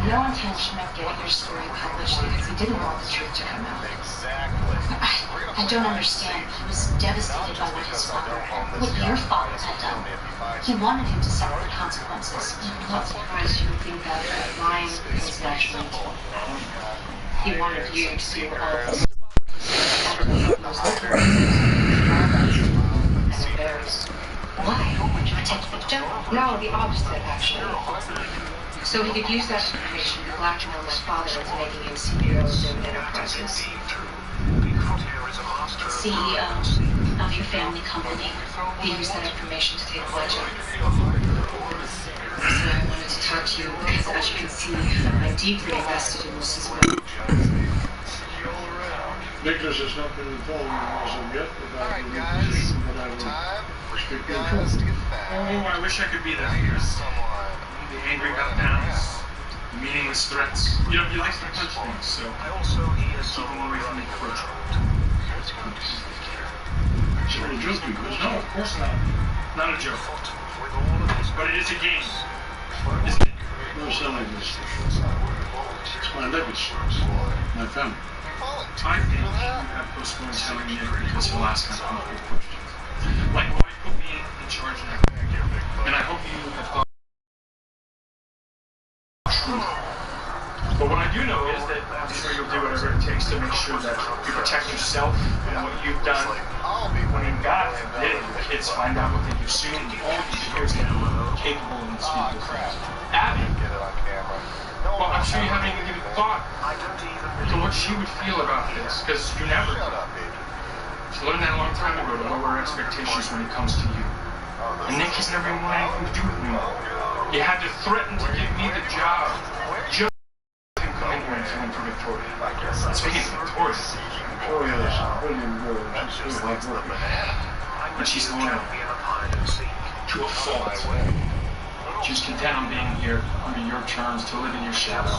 no intention of getting your story published because he didn't want the truth to come out. Exactly. I don't understand. He was devastated by what his father and what your father had done. He wanted him to suffer the consequences. I'm not surprised you would think that lying was naturally to him. He wanted you to do all this. Why? To protect the victim? No, the opposite, actually. So he could use that information to blackmail my father into making him CEO of Zoom Enterprises. CEO of your family company. He used that information to take my job. So I wanted to talk to you because, as you can see, I'm deeply invested in this as well. Nicholas has not been informed as of yet about the position that I will speak in trouble. Oh, I wish I could be there for you. The angry meltdowns, the meaningless threats. You know, he likes to punch things, so keep him away from me for a It's not a joke, because no, of course not. Not a joke. But it is a game. Isn't it? No, it's not like this. It's my legacy. My family. I think you have postponed telling me because he'll ask uncomfortable questions. Like why put me in charge now? And I hope you have thought truth. But what I do know is that I'm sure you'll do whatever it takes to make sure that you protect yourself and what you've done. When God forbid the kids find out what they've assumed all these years now, capable of these people. Abby, well, I'm sure you haven't even given thought to what she would feel about this, because you never did. She learned that a long time ago to lower expectations when it comes to you. And Nick has never even wanted anything to do with me. You had to threaten to give me the job. Just him come in here and fill in for Victoria. Speaking of Victoria, Victoria is a brilliant girl. She's very hard working. but she's loyal to a fault. She was content on being here under your terms to live in your shadow.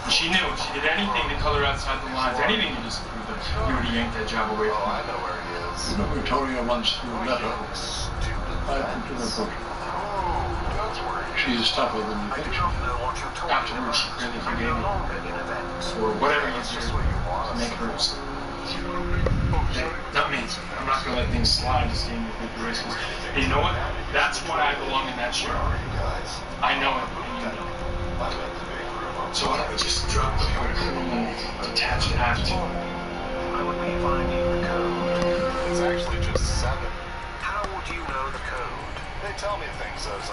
And she knew if she did anything to color outside the lines, anything to disapprove of, you would have yanked that job away from her. I know where he is. You know, Victoria wants to let her. I put to the book. She's tougher than you think. Afterwards, she really forgave me. For whatever you did to make her upset. Not me. I'm not going to let things slide to stay in your good graces. And you know what? That's why I belong in that chair. I know it, and you know it. So why don't we just drop the whole criminal detached act? I would be finding the code. It's actually just 7. How would you know the code? They tell me things as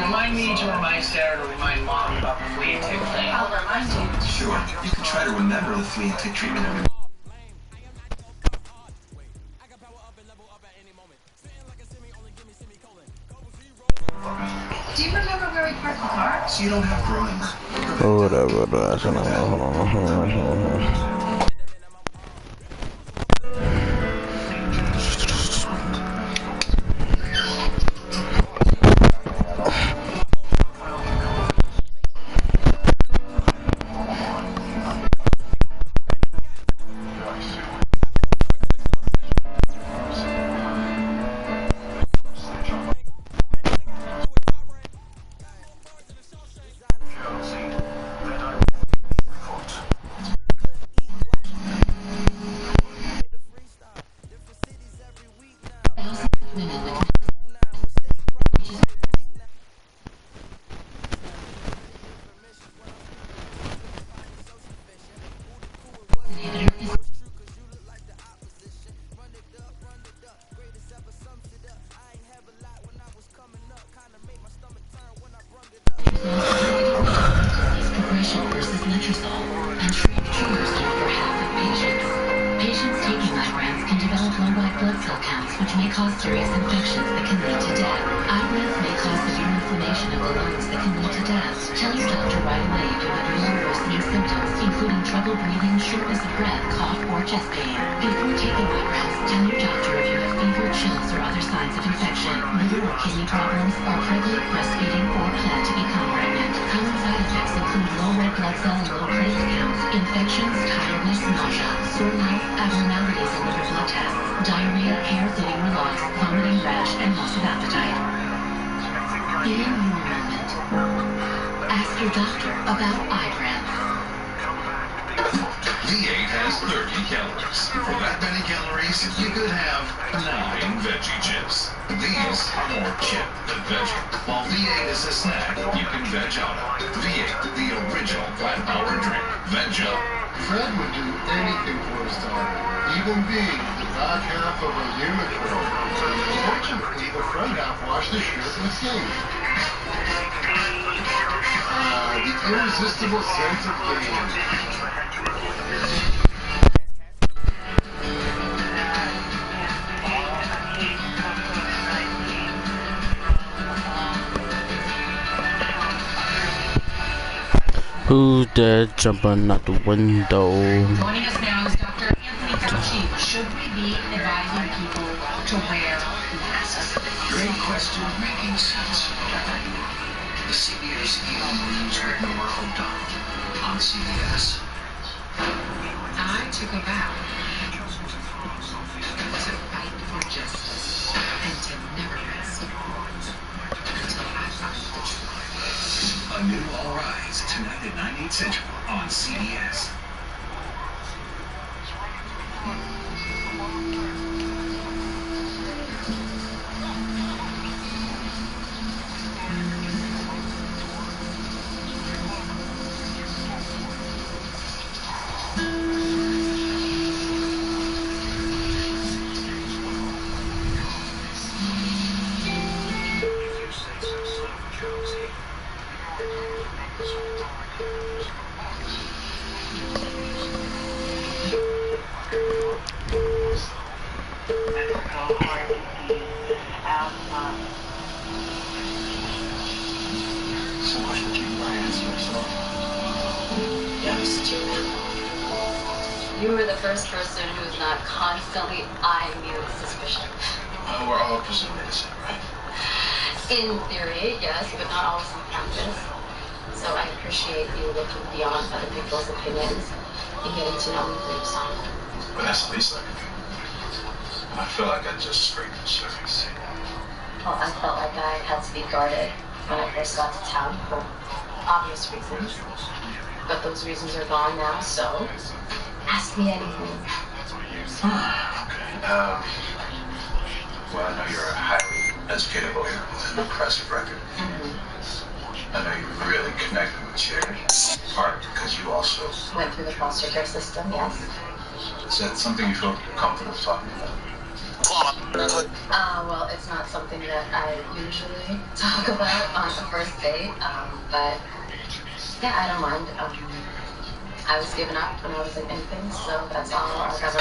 Remind me to remind Sarah to remind Mom about the flea and tick thing. I'll remind you. Sure, you can try to remember the flea and tick treatment every Do you remember where we parked the car? So you don't have to remember. Oh, whatever. Hold on. Infections, tiredness, weakness, nausea, sore mouth, abnormalities in liver blood tests, diarrhea, hair thinning or loss, vomiting, rash, and loss of appetite. In your moment, ask your doctor about iBrand. V8 has 30 calories. For that many calories, you could have 9 veggie chips. These are more chip than veggie. While V8 is a snack, you can veg out of. V8, the original plant power drink. Veg up. Fred would do anything for his daughter, even being the back half of a unicorn. Fortunately, the front half washed the shirt with game. The irresistible sense of game. Who's there jumping out the window? Joining us now is Dr. Anthony Fauci. Should we be advising people to wear masks? Great question, making sense. The CBS News where we were hooked on CBS. I took a vow to fight for justice and to never rest until I find the truth. A new All Rise, tonight at 9/8 Central on CBS. You were the first person who's not constantly eyeing me with suspicion. We're all presumed innocent, right? In theory, yes, but not always in practice. So I appreciate you looking beyond other people's opinions and getting to know me for yourself. But that's the least I can do. I feel like I just scraped the surface. Well, I felt like I had to be guarded when I first got to town for obvious reasons. But those reasons are gone now, so ask me anything. Okay. Well, I know you're a highly educated lawyer with an impressive record. I know you really connected with Cherry, part because you also Went through the foster care system, yes. Is that something you feel comfortable talking about? Well, it's not something that I usually talk about on the first date, but yeah, I don't mind. I was given up when I was an infant, so that's all I've ever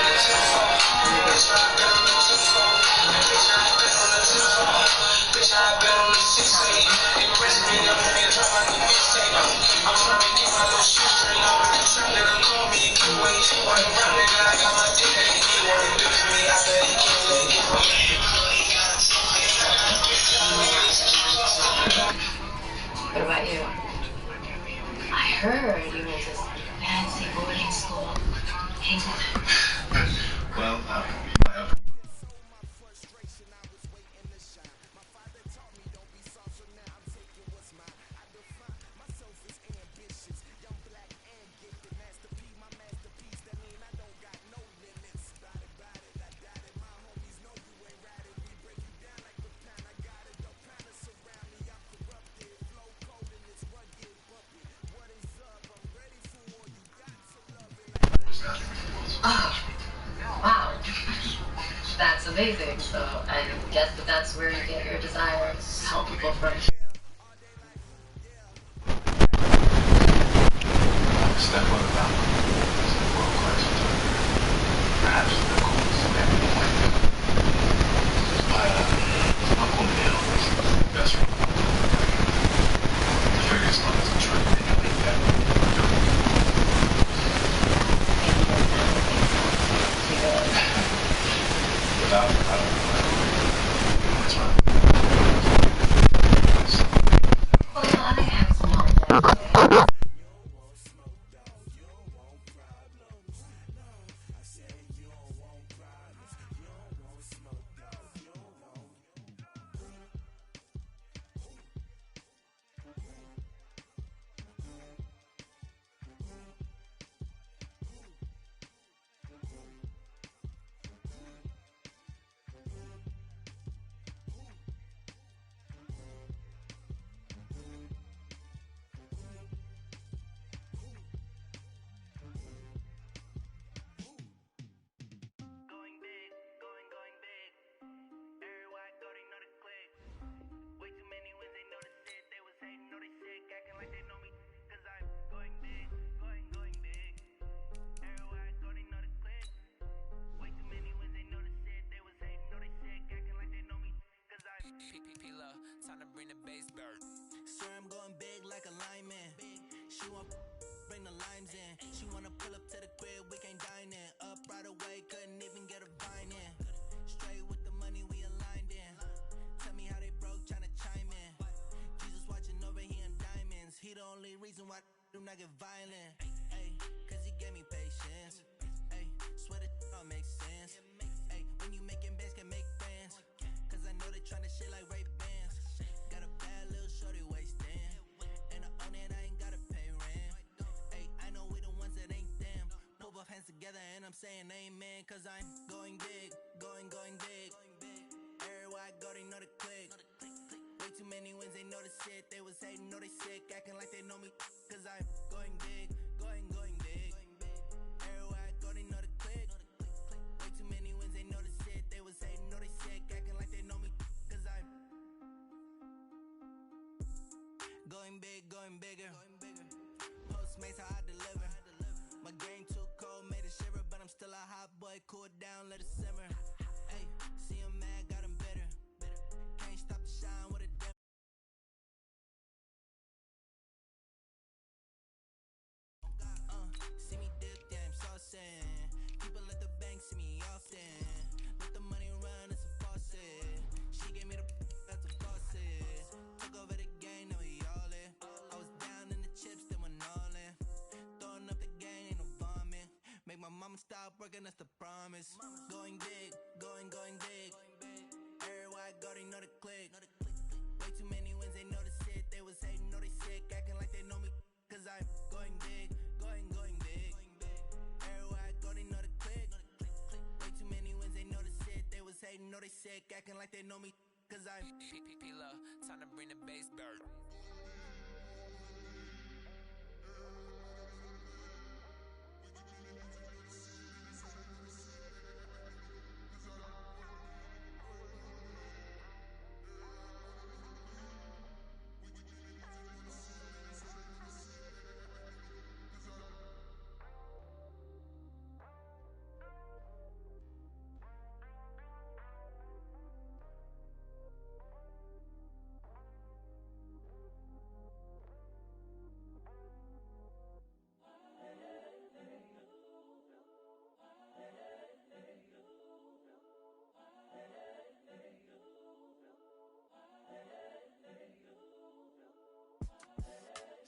What about you? I heard you went to fancy boarding school. England. Well, Oh, wow. That's amazing. So I guess that's where you get your desire to help people from. Step on the balcony is a world-class photographer. Perhaps the coolest of every point. My Uncle Neil is the best friend. I figure as long as I'm trying to make that. Without, I don't know. That's right. bass bird. Swear I'm going big like a lineman. She want bring the limes in. She wanna pull up to the crib, we can't dine in. Up right away, couldn't even get a vine in. Straight with the money we aligned in. Tell me how they broke, tryna chime in. Jesus watching over here in diamonds. He the only reason why I do not get violent. Ay, cause he gave me patience. Ay, swear that all makes sense. Ay, when you making bands, can make friends. Cause I know they tryna shit like Ray-Bans. Got a bad little shorty wasting. And I own it, I ain't gotta pay rent. Ay, I know we the ones that ain't them. Put both hands together and I'm saying amen. Cause I'm going big, going big. Everywhere I go, they know the click. Way too many wins, they know the shit. They was hating, know they sick, acting like they know me. Cause I'm going big, going big. Everywhere I go, they know the click. Way too many wins, they know the shit. They was hating, know they sick, acting like they know me. Cause I'm going big, going bigger. Postmates, how I deliver. My game too cold, made it shiver. But I'm still a hot boy, cool it down, let it simmer. Hey, see him mad, got him bitter. Can't stop the shine with a dim. See me dip, yeah, I'm saucing. People at the bank see me often. Let the money run, it's a faucet. She gave me the that's a faucet. Took over the game, now we all in. I was down in the chips, then went all in. Throwing up the gang, ain't no vomit. Make my mama stop working, that's the promise. Going big, going big. Everywhere I go, they know the click. Way too many wins, they know the shit. They was hating, know they sick, acting like they know me. Cause I'm going big, going big. Everywhere I go, they know the click. Way too many wins, they know the shit. They was hating, know they sick, acting like they know me. Cause I'm P-P-P-Love, time to bring the bass bird.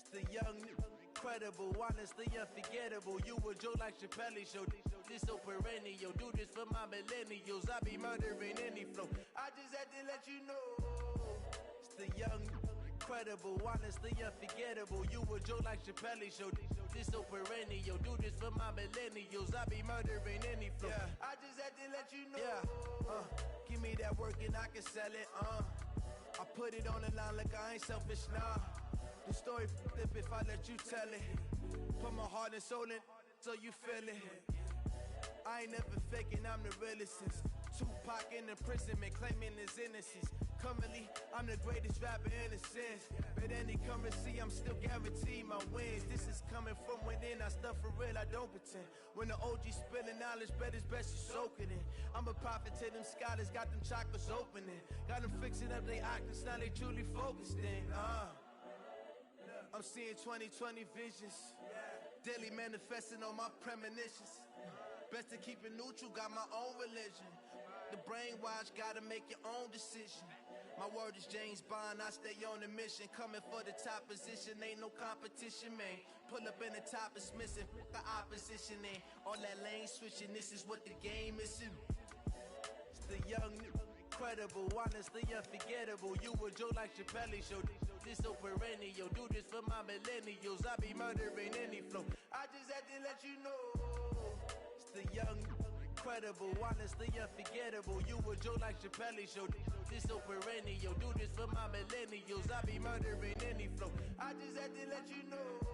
The young, incredible, honestly unforgettable. You a Joe like Chappelle show. This so perennial. Do this for my millennials. I be murdering any flow. I just had to let you know. It's the young, incredible, honestly unforgettable. You a Joe like Chappelle show. This so perennial. Do this for my millennials. I be murdering any flow. Yeah. I just had to let you know. Yeah. Give me that work and I can sell it. I put it on the line like I ain't selfish, nah. The story flip if I let you tell it. Put my heart and soul in so you feel it. I ain't never faking, I'm the realest since Tupac in imprisonment, claiming his innocence. Currently, I'm the greatest rapper in a sense. But any currency, I'm still guaranteed my wins. This is coming from within, I stuff for real, I don't pretend. When the OG spilling knowledge, bet it's best you soak it in. I'm a prophet to them scholars, got them chakras opening. Got them fixing up they octaves, now they truly focused in. I'm seeing 2020 visions, daily manifesting on my premonitions. Best to keep it neutral, got my own religion. The brainwash, gotta make your own decision. My word is James Bond, I stay on the mission. Coming for the top position, ain't no competition, man. Pull up in the top, it's missing, the opposition ain't. All that lane switching, this is what the game is in. It's the young, incredible, honestly unforgettable. You a Joe like Chappelle show. This so perennial. Do this for my millennials. I be murdering any flow. I just had to let you know. It's the young, incredible, honestly unforgettable. You a Joe like Chappelle show. This so perennial. Do this for my millennials. I be murdering any flow. I just had to let you know.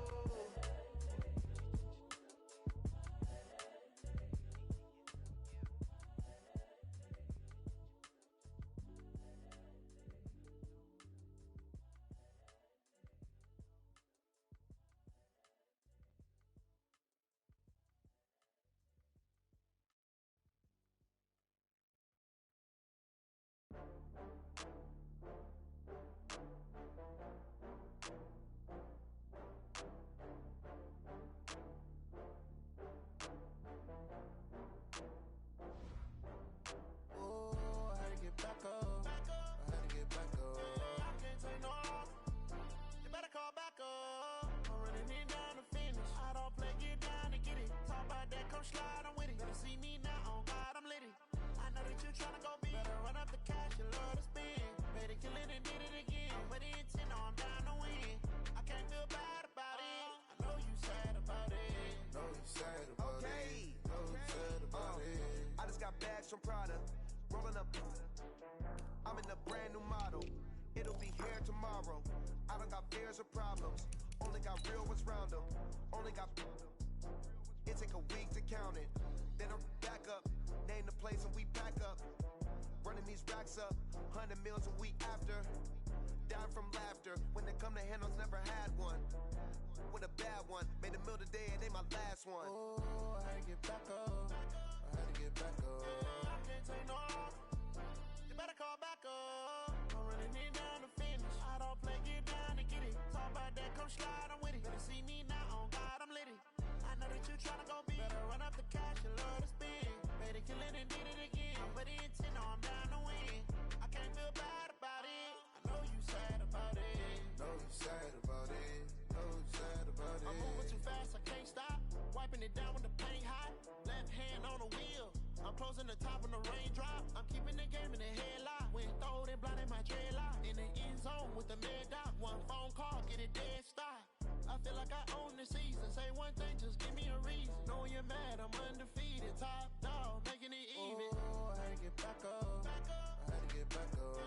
Prada. Rolling up. I'm in a brand new model. It'll be here tomorrow. I don't got fears or problems. Only got real ones round them. Only got. It take a week to count it. Then I'm back up. Name the place and we pack up. Running these racks up. 100 meals a week after. Dying from laughter. When they come to handles, never had one. With a bad one. Made a meal today and they my last one. Oh, I had to get back up. I had to get back up. I can't take no. You better call back up. I'm running it down to finish. I don't play, get down to get it. Talk about that, come slide, I'm with it. Better see me now, on God, I'm lit it. I know that you tryna go big. Better run up the cash, you love to spend. Made it, kill it, and did it again. But the intent, no, I'm down to win. I can't feel bad about it. I know you sad about it. Know you sad about it. Know you sad about it. I'm moving too fast, I can't stop. Wiping it down with the paint hot. Left hand on the wheel. I'm closing the top when the raindrop. I'm keeping the game in the headlock. When throwed and blinded my dreadlock. In the end zone with the mad dot. One phone call, get it dead stop. I feel like I own the season. Say one thing, just give me a reason. Knowing you're mad, I'm undefeated. Top dog, making it even. Oh, I had to get back up. I had to get back up.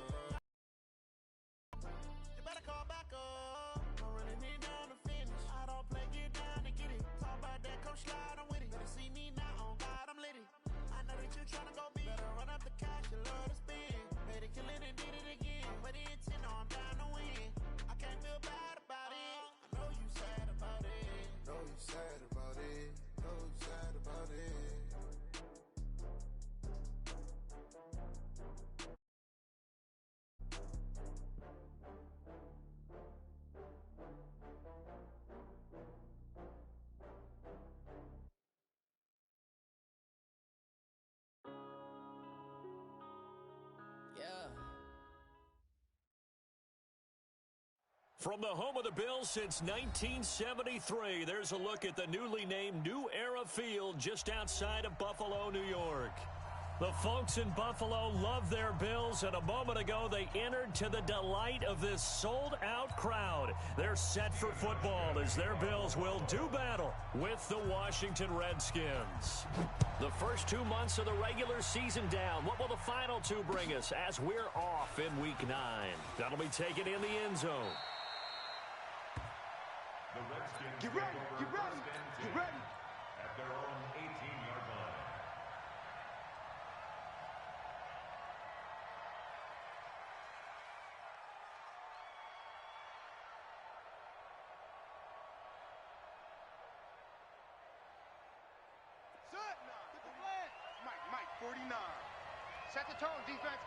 You better call back up. I'm running it down to finish. I don't play, get down to get it. Talk about that, come slide, I'm with it. Better see me now, on God, I'm lit it. I know that you tryna go big. Better run up the cash, you love to spend. Made it, kill it, and did it again. But the intent, no, I'm down to win. I can't feel bad about it. I know you sad about it. Know you sad about it. Know you sad about it. From the home of the Bills since 1973, there's a look at the newly named New Era Field just outside of Buffalo, New York. The folks in Buffalo love their Bills, and a moment ago they entered to the delight of this sold-out crowd. They're set for football as their Bills will do battle with the Washington Redskins. The first 2 months of the regular season down. What will the final two bring us as we're off in Week 9? That'll be taken in the end zone. Get ready, get ready, get ready. At their own 18-yard line. Set. Get the flag. Mike, 49. Set the tone, defense.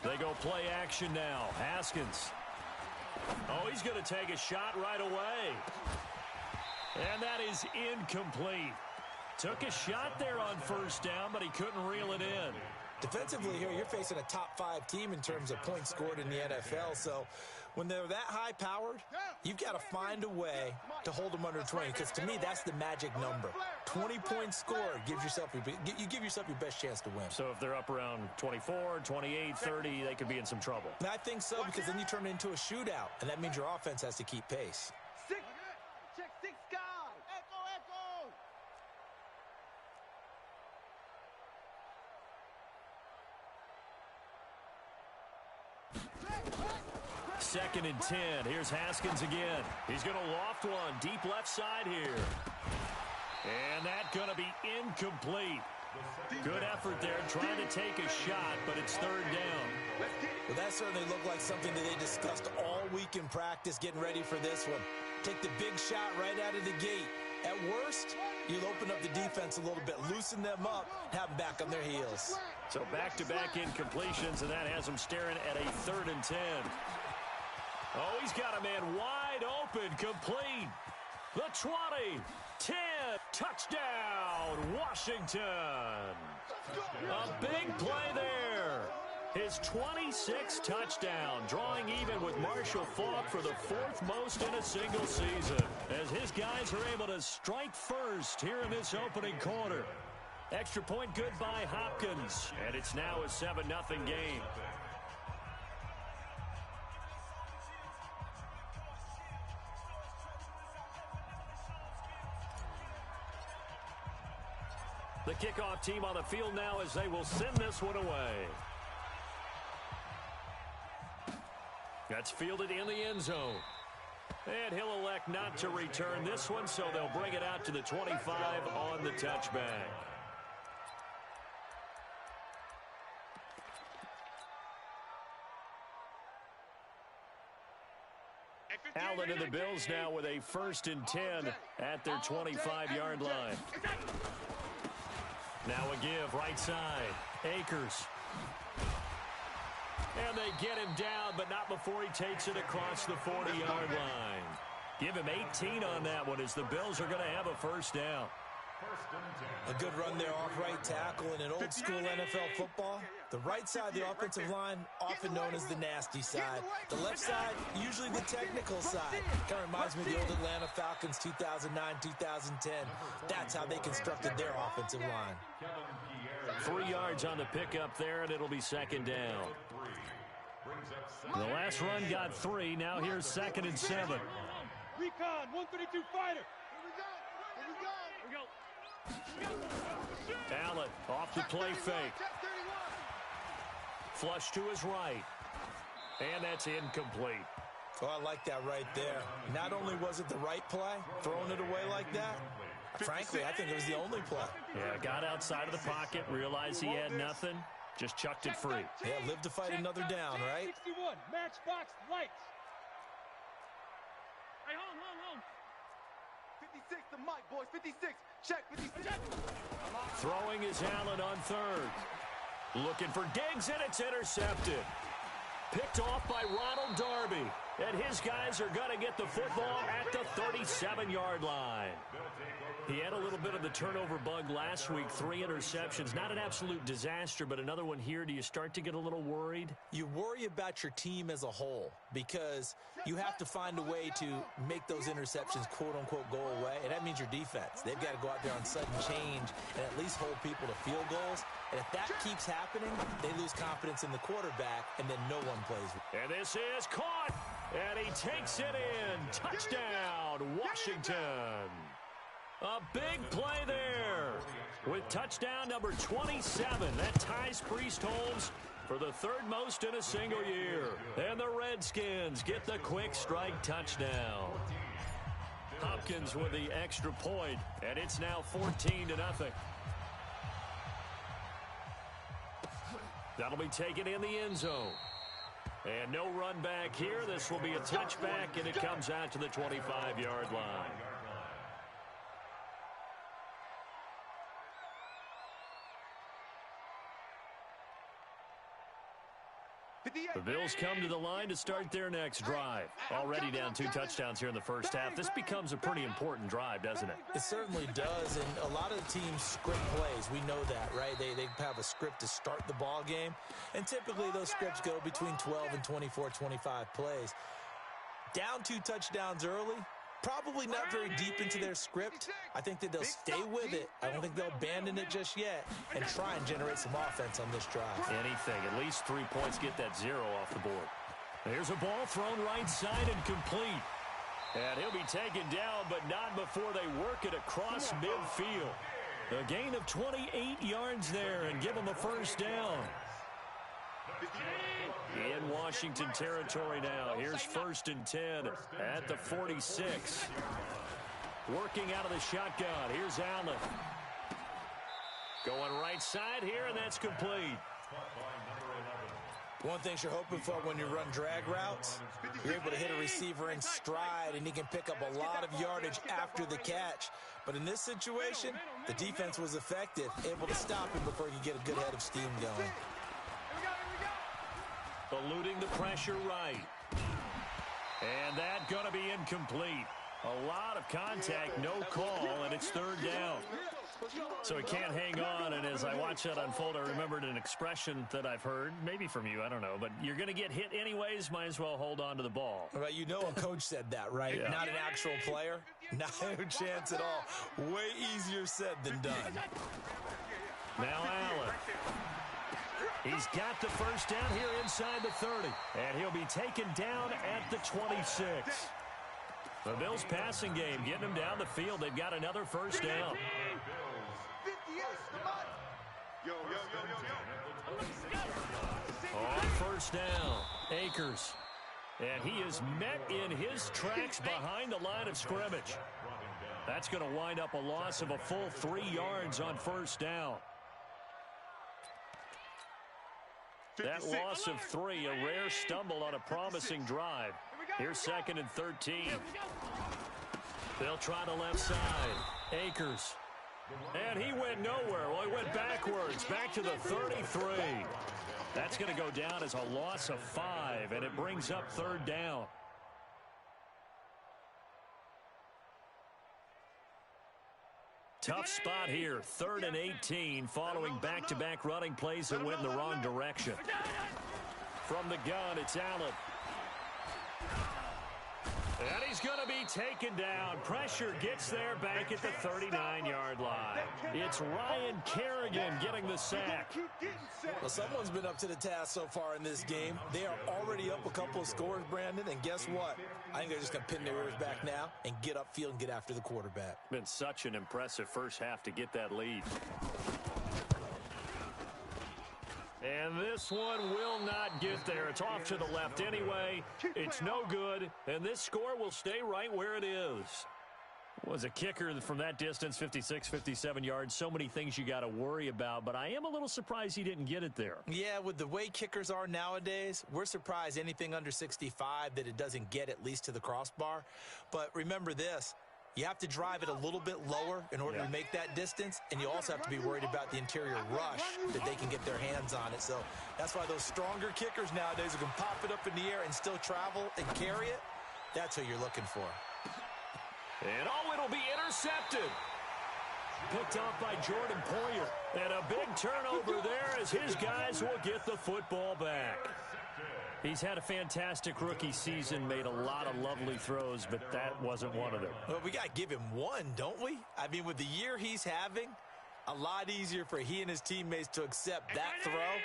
They go play action now. Haskins. Oh, he's going to take a shot right away. And that is incomplete. Took a shot there on first down, but he couldn't reel it in. Defensively here, you're facing a top-5 team in terms of points scored in the NFL. So when they're that high-powered, you've got to find a way to hold them under 20. Because to me, that's the magic number. 20 points scored gives yourself you give yourself your best chance to win. So if they're up around 24, 28, 30, they could be in some trouble. And I think so, because then you turn it into a shootout, and that means your offense has to keep pace. Check 6 guys. Echo. Second and 10. Here's Haskins again. He's going to loft one deep left side here. And that's going to be incomplete. Good effort there trying to take a shot, but it's third down. Well, that certainly looked like something that they discussed all week in practice, getting ready for this one. Take the big shot right out of the gate. At worst, you'll open up the defense a little bit, loosen them up, have them back on their heels. So back-to-back incompletions, and that has them staring at a third and 10. Oh, he's got a man wide open, complete. The 20, 10, touchdown, Washington. A big play there. His 26th touchdown, drawing even with Marshall Faulk for the 4th most in a single season, as his guys are able to strike first here in this opening quarter. Extra point good by Hopkins, and it's now a 7-0 game. The kickoff team on the field now as they will send this one away. That's fielded in the end zone. And he'll elect not to return this one, so they'll bring it out to the 25 on the touchback. Allen and the Bills now with a 1st and 10 at their 25-yard line. Now a give, right side. Akers. And they get him down, but not before he takes it across the 40-yard line. Give him 18 on that one as the Bills are going to have a 1st down. A good run there off right tackle. In an old-school NFL football, the right side of the offensive line, often known as the nasty side. The left side, usually the technical side. Kind of reminds me of the old Atlanta Falcons 2009, 2010. That's how they constructed their offensive line. 3 yards on the pickup there, and it'll be 2nd down. The last run got 3. Now here's 2nd and 7. Recon, 132 fighter. Here we go. Allen off the play fake. Flush to his right. And that's incomplete. Oh, I like that right there. Not only was it the right play, throwing it away like that, frankly, I think it was the only play. Yeah, got outside of the pocket, realized he had nothing, just chucked it free. Yeah, live to fight another down, right? 61, matchbox lights. Hey, home. 56 to Mike, boys. 56. Check, 56. Throwing is Allen on 3rd. Looking for Diggs, and it's intercepted. Picked off by Ronald Darby. And his guys are going to get the football at the 37-yard line. He had a little bit of the turnover bug last week, 3 interceptions. Not an absolute disaster, but another one here. Do you start to get a little worried? You worry about your team as a whole because you have to find a way to make those interceptions, quote-unquote, go away, and that means your defense. They've got to go out there on sudden change and at least hold people to field goals. And if that keeps happening, they lose confidence in the quarterback, and then no one plays. And this is caught, and he takes it in. Touchdown, Washington. A big play there with touchdown number 27. That ties Priest Holmes for the 3rd most in a single year. And the Redskins get the quick strike touchdown. Hopkins with the extra point, and it's now 14-0. That'll be taken in the end zone. And no run back here. This will be a touchback, and it comes out to the 25-yard line. The Bills come to the line to start their next drive. Already down 2 touchdowns here in the first half. This becomes a pretty important drive, doesn't it? It certainly does, and a lot of the teams script plays. We know that, right? They have a script to start the ball game, and typically those scripts go between 12 and 24, 25 plays. Down 2 touchdowns early, probably not very deep into their script. I think that they'll stay with it. I don't think they'll abandon it just yet and try and generate some offense on this drive. Anything. At least 3 points, get that 0 off the board. There's a ball thrown right side and complete. And he'll be taken down, but not before they work it across midfield. A gain of 28 yards there and give them a 1st down. In Washington territory now. Here's 1st and 10 at the 46. Working out of the shotgun. Here's Allen. Going right side here, and that's complete. One thing you're hoping for when you run drag routes, you're able to hit a receiver in stride, and he can pick up a lot of yardage after the catch. But in this situation, the defense was effective, able to stop him before he could get a good head of steam going. Eluding the pressure right. And that going to be incomplete. A lot of contact, no call, and it's 3rd down. So he can't hang on, and as I watch that unfold, I remembered an expression that I've heard, maybe from you, I don't know, but you're going to get hit anyways, might as well hold on to the ball. Well, you know a coach said that, right? Yeah. Not an actual player. Not a chance at all. Way easier said than done. Now Allen. He's got the 1st down here inside the 30, and he'll be taken down at the 26. The Bills passing game getting them down the field. They've got another 1st down. first down. Akers. And he is met in his tracks behind the line of scrimmage. That's going to wind up a loss of a full 3 yards on first down. That loss of 3, a rare stumble on a promising drive. Here's 2nd and 13. They'll try the left side. Akers. And he went nowhere. Well, he went backwards, back to the 33. That's going to go down as a loss of 5, and it brings up 3rd down. Tough spot here, 3rd and 18, following back-to-back running plays that went in the wrong direction. From the gun, it's Allen. And he's going to be taken down. Pressure gets there back at the 39-yard line. It's Ryan Kerrigan getting the sack. Well, someone's been up to the task so far in this game. They are already up a couple of scores, Brandon, and guess what? I think they're just going to pin their ears back now and get upfield and get after the quarterback. Been such an impressive first half to get that lead. And this one will not get there. It's off to the left anyway. It's no good, and this score will stay right where it is. Was a kicker from that distance, 56, 57 yards. So many things you got to worry about, but I am a little surprised he didn't get it there. Yeah, with the way kickers are nowadays, we're surprised anything under 65 that it doesn't get at least to the crossbar. But remember this. You have to drive it a little bit lower in order to make that distance, and you also have to be worried about the interior rush that they can get their hands on it. So that's why those stronger kickers nowadays who can pop it up in the air and still travel and carry it, that's who you're looking for. And it'll be intercepted. Picked off by Jordan Poyer. And a big turnover there as his guys will get the football back. He's had a fantastic rookie season, made a lot of lovely throws, but that wasn't one of them. Well, we got to give him one, don't we? I mean, with the year he's having, a lot easier for he and his teammates to accept that throw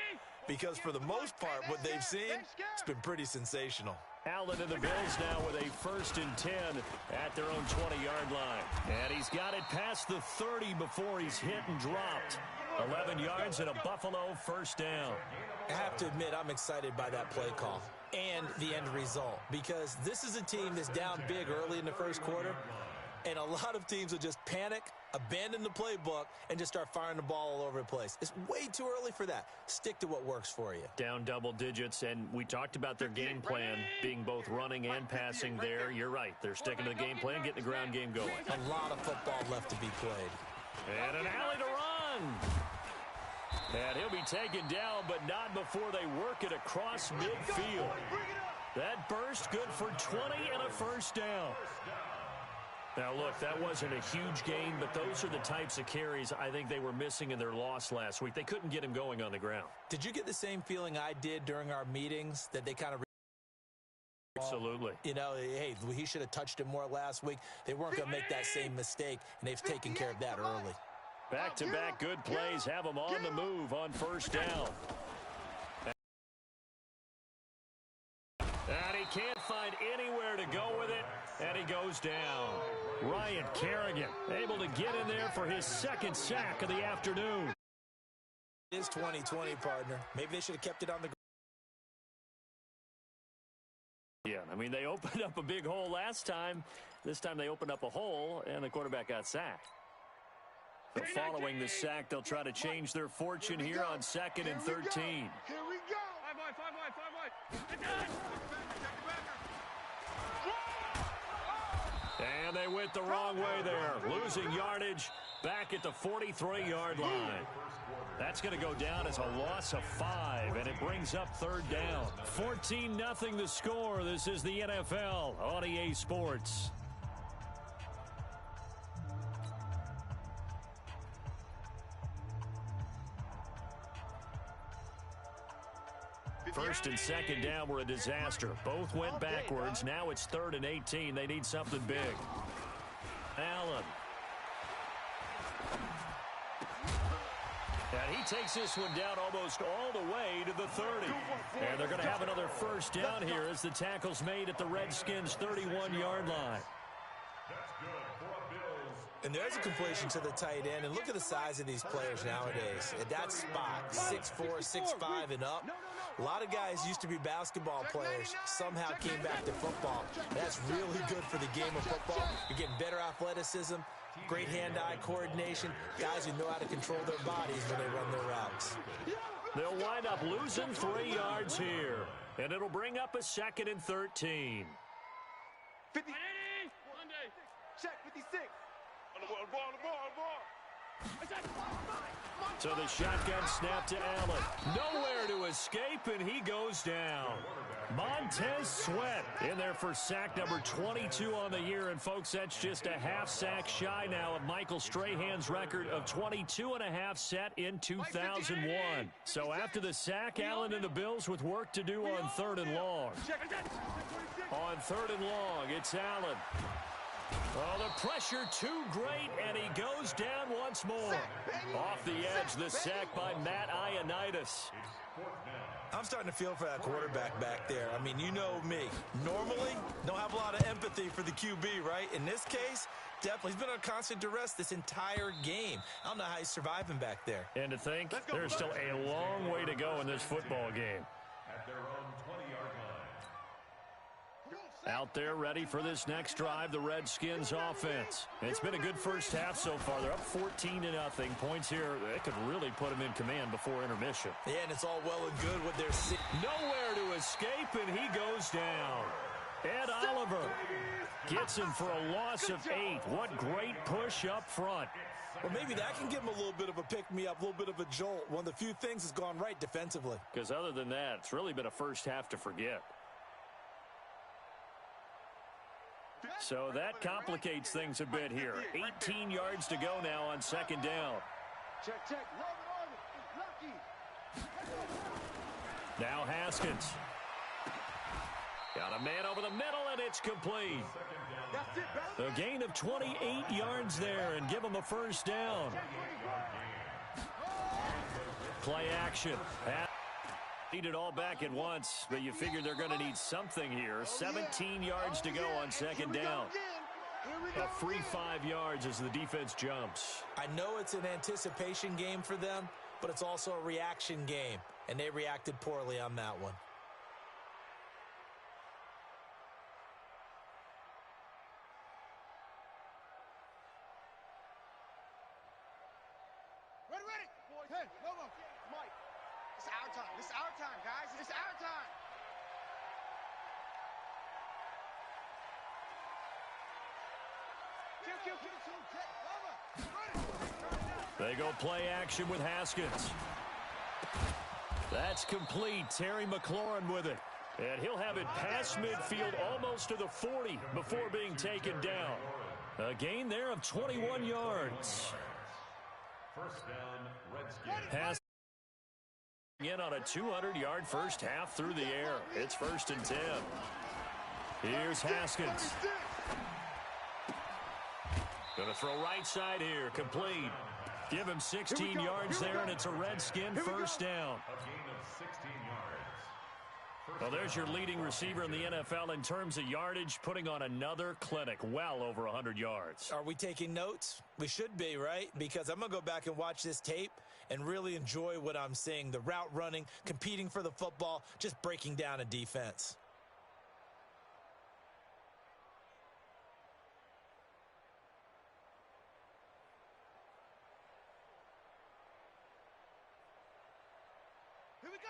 because for the most part, what they've seen, it's been pretty sensational. Allen and the Bills now with a 1st and 10 at their own 20-yard line. And he's got it past the 30 before he's hit and dropped. 11 yards and a Buffalo first down. I have to admit, I'm excited by that play call and the end result because this is a team that's down big early in the first quarter, and a lot of teams will just panic, abandon the playbook, and just start firing the ball all over the place. It's way too early for that. Stick to what works for you. Down double digits, and we talked about their game plan being both running and passing there. You're right. They're sticking to the game plan, getting the ground game going. A lot of football left to be played. And an alley to run. And he'll be taken down, but not before they work it across midfield. That burst good for 20 and a first down. Now, look, that wasn't a huge gain, but those are the types of carries I think they were missing in their loss last week. They couldn't get him going on the ground. Did you get the same feeling I did during our meetings that they kind of... Absolutely. You know, hey, he should have touched him more last week. They weren't going to make that same mistake, and they've taken care of that early. Back-to-back good plays have them on the move on first down. And he can't find anywhere to go with it, and he goes down. Ryan Kerrigan able to get in there for his 2nd sack of the afternoon. It is 2020, partner. Maybe they should have kept it on the ground. Yeah, I mean, they opened up a big hole last time. This time they opened up a hole, and the quarterback got sacked. So following the sack, they'll try to change their fortune here on 2nd and 13. Here we go. 5 wide. And they went the wrong way there, losing yardage back at the 43-yard line. That's going to go down as a loss of 5, and it brings up 3rd down. 14-0 the score. This is the NFL on EA Sports. First and 2nd down were a disaster. Both went backwards. Now it's 3rd and 18. They need something big. Allen. And he takes this one down almost all the way to the 30. And they're going to have another first down here as the tackle's made at the Redskins' 31-yard line. That's good for a Bills And there's a completion to the tight end. And look at the size of these players nowadays. At that spot, 6'4", 6'5", and up. A lot of guys used to be basketball players, somehow came back to football. That's really good for the game of football. You're getting better athleticism, great hand-eye coordination, guys who know how to control their bodies when they run their routes. They'll wind up losing 3 yards here, and it'll bring up a 2nd and 13. 50. Check, 56. On the ball. So the shotgun snap to Allen. Nowhere to escape, and he goes down. Montez Sweat in there for sack number 22 on the year. And, folks, that's just a half sack shy now of Michael Strahan's record of 22.5 set in 2001. So after the sack, Allen and the Bills with work to do on 3rd and long. On 3rd and long, it's Allen. Oh, the pressure too great, and he goes down once more. Off the edge, the sack by Matt Ioannidis. I'm starting to feel for that quarterback back there. I mean, you know me. Normally, don't have a lot of empathy for the QB, right? In this case, definitely. He's been on constant duress this entire game. I don't know how he's surviving back there. And to think, there's still a long way to go in this football game. At their own 20-yard line. Out there ready for this next drive, the Redskins offense. It's been a good first half so far. They're up 14-0. Points here, they could really put them in command before intermission. Yeah, and it's all well and good with their... Nowhere to escape, and he goes down. Ed Oliver gets him for a loss of 8. What great push up front. Well, maybe that can give him a little bit of a pick-me-up, a little bit of a jolt. One of the few things that's gone right defensively. Because other than that, it's really been a first half to forget. So that complicates things a bit here. 18 yards to go now on 2nd down. Check. Now Haskins. Got a man over the middle, and it's complete. A gain of 28 yards there, and give him a first down. Play action. Need it all back at once, but you figure they're going to need something here. 17 yards to go on 2nd down. A free 5 yards as the defense jumps. I know it's an anticipation game for them, but it's also a reaction game, and they reacted poorly on that one. Ready. Hey, no. Mike. It's our time. This is our time, guys. It's our time. They go play action with Haskins. That's complete. Terry McLaurin with it. And he'll have it past midfield almost to the 40 before being taken down. A gain there of 21 yards. First down, Redskins. Haskins in on a 200-yard first half through the air. It's 1st and 10. Here's Haskins. Going to throw right side here. Complete. Give him 16 yards there, and it's a Redskin first down. A gain of 16 yards. Well, there's your leading receiver in the NFL in terms of yardage, putting on another clinic, well over 100 yards. Are we taking notes? We should be, right? Because I'm going to go back and watch this tape and really enjoy what I'm seeing. The route running, competing for the football, just breaking down a defense.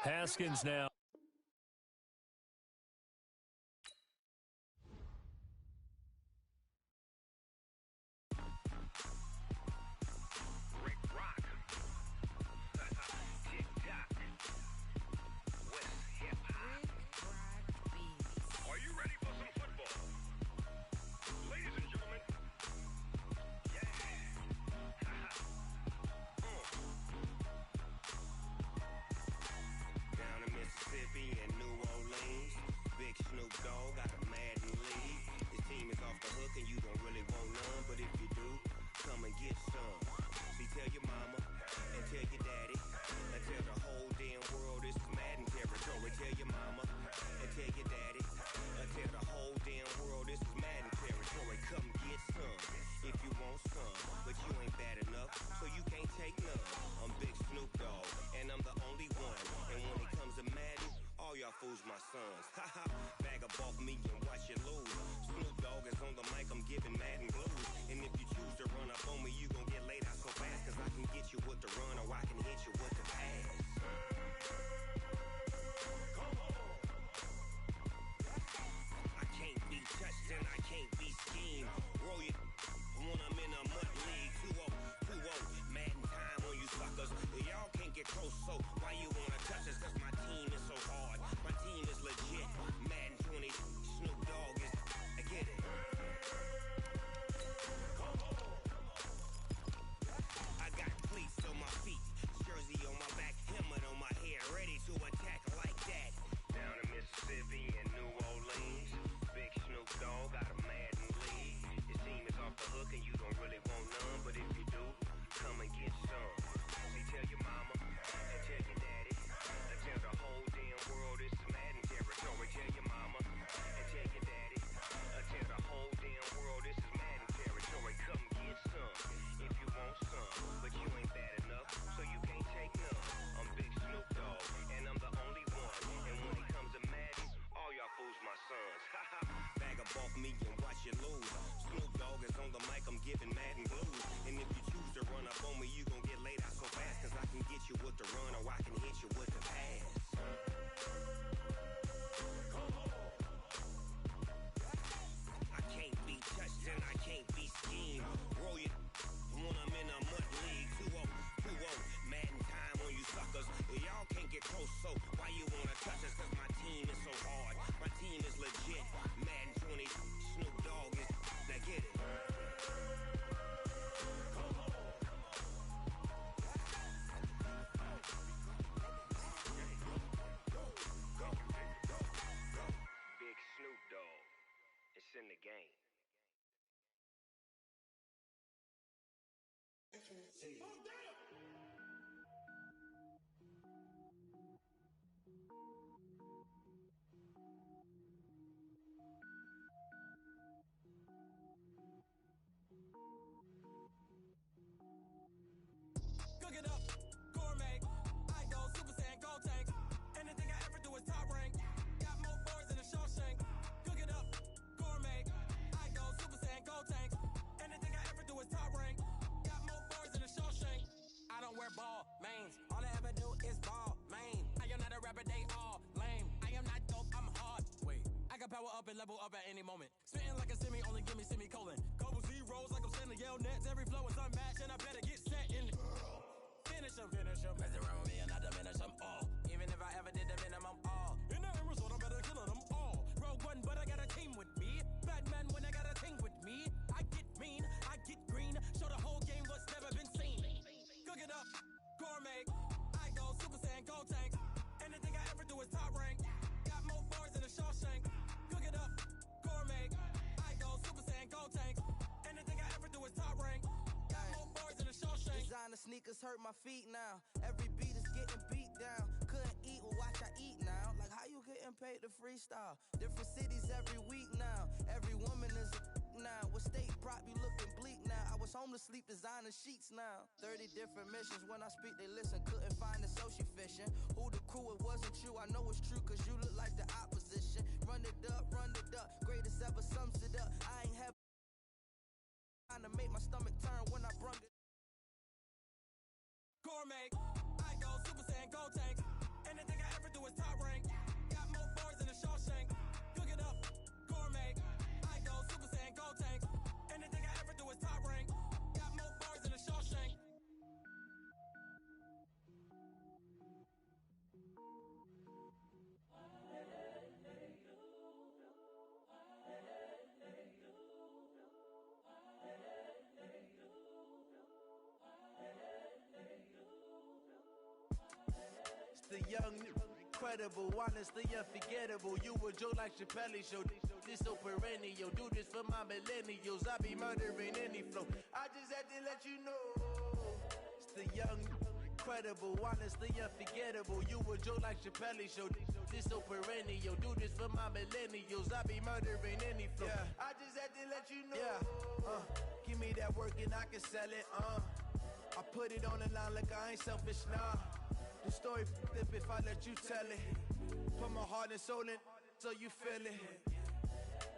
Haskins now. take none. I'm Big Snoop Dogg, and I'm the only one. And when it comes to Madden, all y'all fools my sons. Haha, bag up off me and watch you lose. Snoop Dogg is on the mic, I'm giving Madden blues. And if you choose to run up on me, you gon' get laid out so fast. Cause I can get you with the run or I can hit you with the pass. I can't be touched and I can't be schemed. Roll you when I'm in a mud league. 2-0, Madden time on you suckers. Y'all can't get close, so why you wanna touch us? Cause my team is so hard. My team is legit. Madden 20, Snoop Dogg is, I get it. I got cleats on my feet, jersey on my back, helmet on my head, ready to attack like that. Down in Mississippi and New Orleans, Big Snoop Dogg got a Madden league. His team is off the hook and you don't really want none, but if you do, come and get some. See, tell your mama and tell your daddy, and tell the whole damn world this is Madden territory. Tell your mama and tell your daddy, and tell the whole damn world this is Madden territory. Come get some if you want some, but you ain't bad enough, so you can't take none. I'm Big Snoop Dogg, and I'm the only one. And when it comes to Madden, all y'all fools my sons. Haha, bag up off me and watch you lose. Snoop Dogg is on the mic, I'm giving Madden blues. And if you choose to run up on me, you gon' get laid out so fast. Cause I can get you with the run or I can hit you with the pass. I can't be touched and I can't be schemed. Roll you when I'm in a mud league. 2-0, Madden time on you suckers. Y'all can't get close, so why you wanna touch us? Cause my team is so hard. My team is legit. Madden 20, Snoop Dogg is, now get it. Big Snoop Dogg, it's in the game. Cook it up, gourmet. I go Super Saiyan, gold tank. Anything I ever do is top rank. Got more boards than a Shawshank. Cook it up, gourmet. I go Super Saiyan, gold tank. Anything I ever do is top rank. Got more boards than a Shawshank. I don't wear ball mains. All I ever do is ball main. I am not a rapper, they all lame. I am not dope, I'm hard. Wait, I can power up and level up at any moment. Spitting like a semi, only give me semicolon. Couple zeros like I'm sending yell nets. Every flow is unmatched and I better get set in. Finish them. Mess around with me and I diminish them all. Even if I ever did the minimum all. In the end result, I better kill them all. Rogue One, but I got a team with me. Batman when I got a team with me. I get mean, I get green. Show the whole game what's never been seen. Cook it up, gourmet. I go Super Saiyan, gold tank. Anything I ever do is top rank. Got more bars than a Shawshank. Cook it up, gourmet. I go Super Saiyan, gold tank. Anything I ever do is top rank. Designer sneakers hurt my feet now. Every beat is getting beat down. Couldn't eat, well watch I eat now. Like how you getting paid to freestyle? Different cities every week now. Every woman is a now. What state prop you looking bleak now? I was home to sleep designer sheets now. 30 different missions. When I speak they listen. Couldn't find the social fishing. Who the crew, it wasn't you. I know it's true cause you look like the opposition. Run it up. Greatest ever sums it up. I ain't have trying to make my stomach turn when I brung it. Gourmet, I go Super Saiyan, gold tank. Anything I ever do is top rank. Got more bars than a Shawshank. Cook it up, gourmet. I go Super Saiyan, gold tank. Anything I ever do is top rank. Got more bars than a Shawshank. The young, incredible, honestly unforgettable. You a joke like Chappelle show. This so perennial. Do this for my millennials. I be murdering any flow. I just had to let you know. It's the young, incredible, honestly unforgettable. You a joke like Chappelle show. This so perennial. Do this for my millennials. I be murdering any flow. Yeah. I just had to let you know. Yeah. Give me that work and I can sell it. I Put it on the line like I ain't selfish, nah. The story flip if I let you tell it. Put my heart and soul in so you feel it.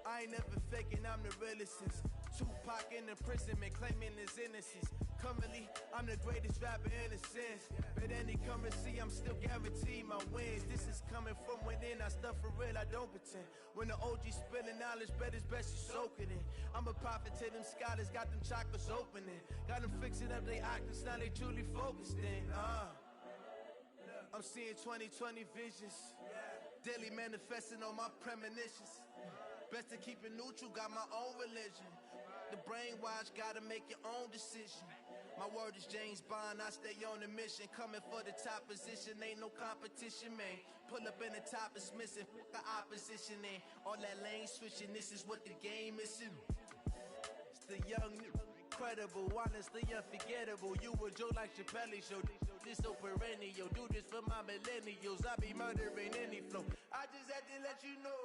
I ain't never faking, I'm the realest since Tupac in imprisonment, claiming his innocence. Currently, I'm the greatest rapper in a sense. But any currency, I'm still guaranteed my wins. This is coming from within, I stuff for real, I don't pretend. When the OG spilling knowledge, bet it's best you soak it in. I'm a prophet to them scholars, got them chakras opening. Got them fixing up their octaves, now they truly focused in. I'm seeing 2020 visions. Daily manifesting on my premonitions. Best to keep it neutral, got my own religion. The brainwash, gotta make your own decision. My word is James Bond, I stay on a mission. Coming for the top position, ain't no competition, man. Pull up in the top is missing, the opposition in. All that lane switching, this is what the game is in. It's the young, incredible, honestly unforgettable. You a joke like Chappelle show. This so perennial, do this for my millennials. I be murdering any flow. I just had to let you know.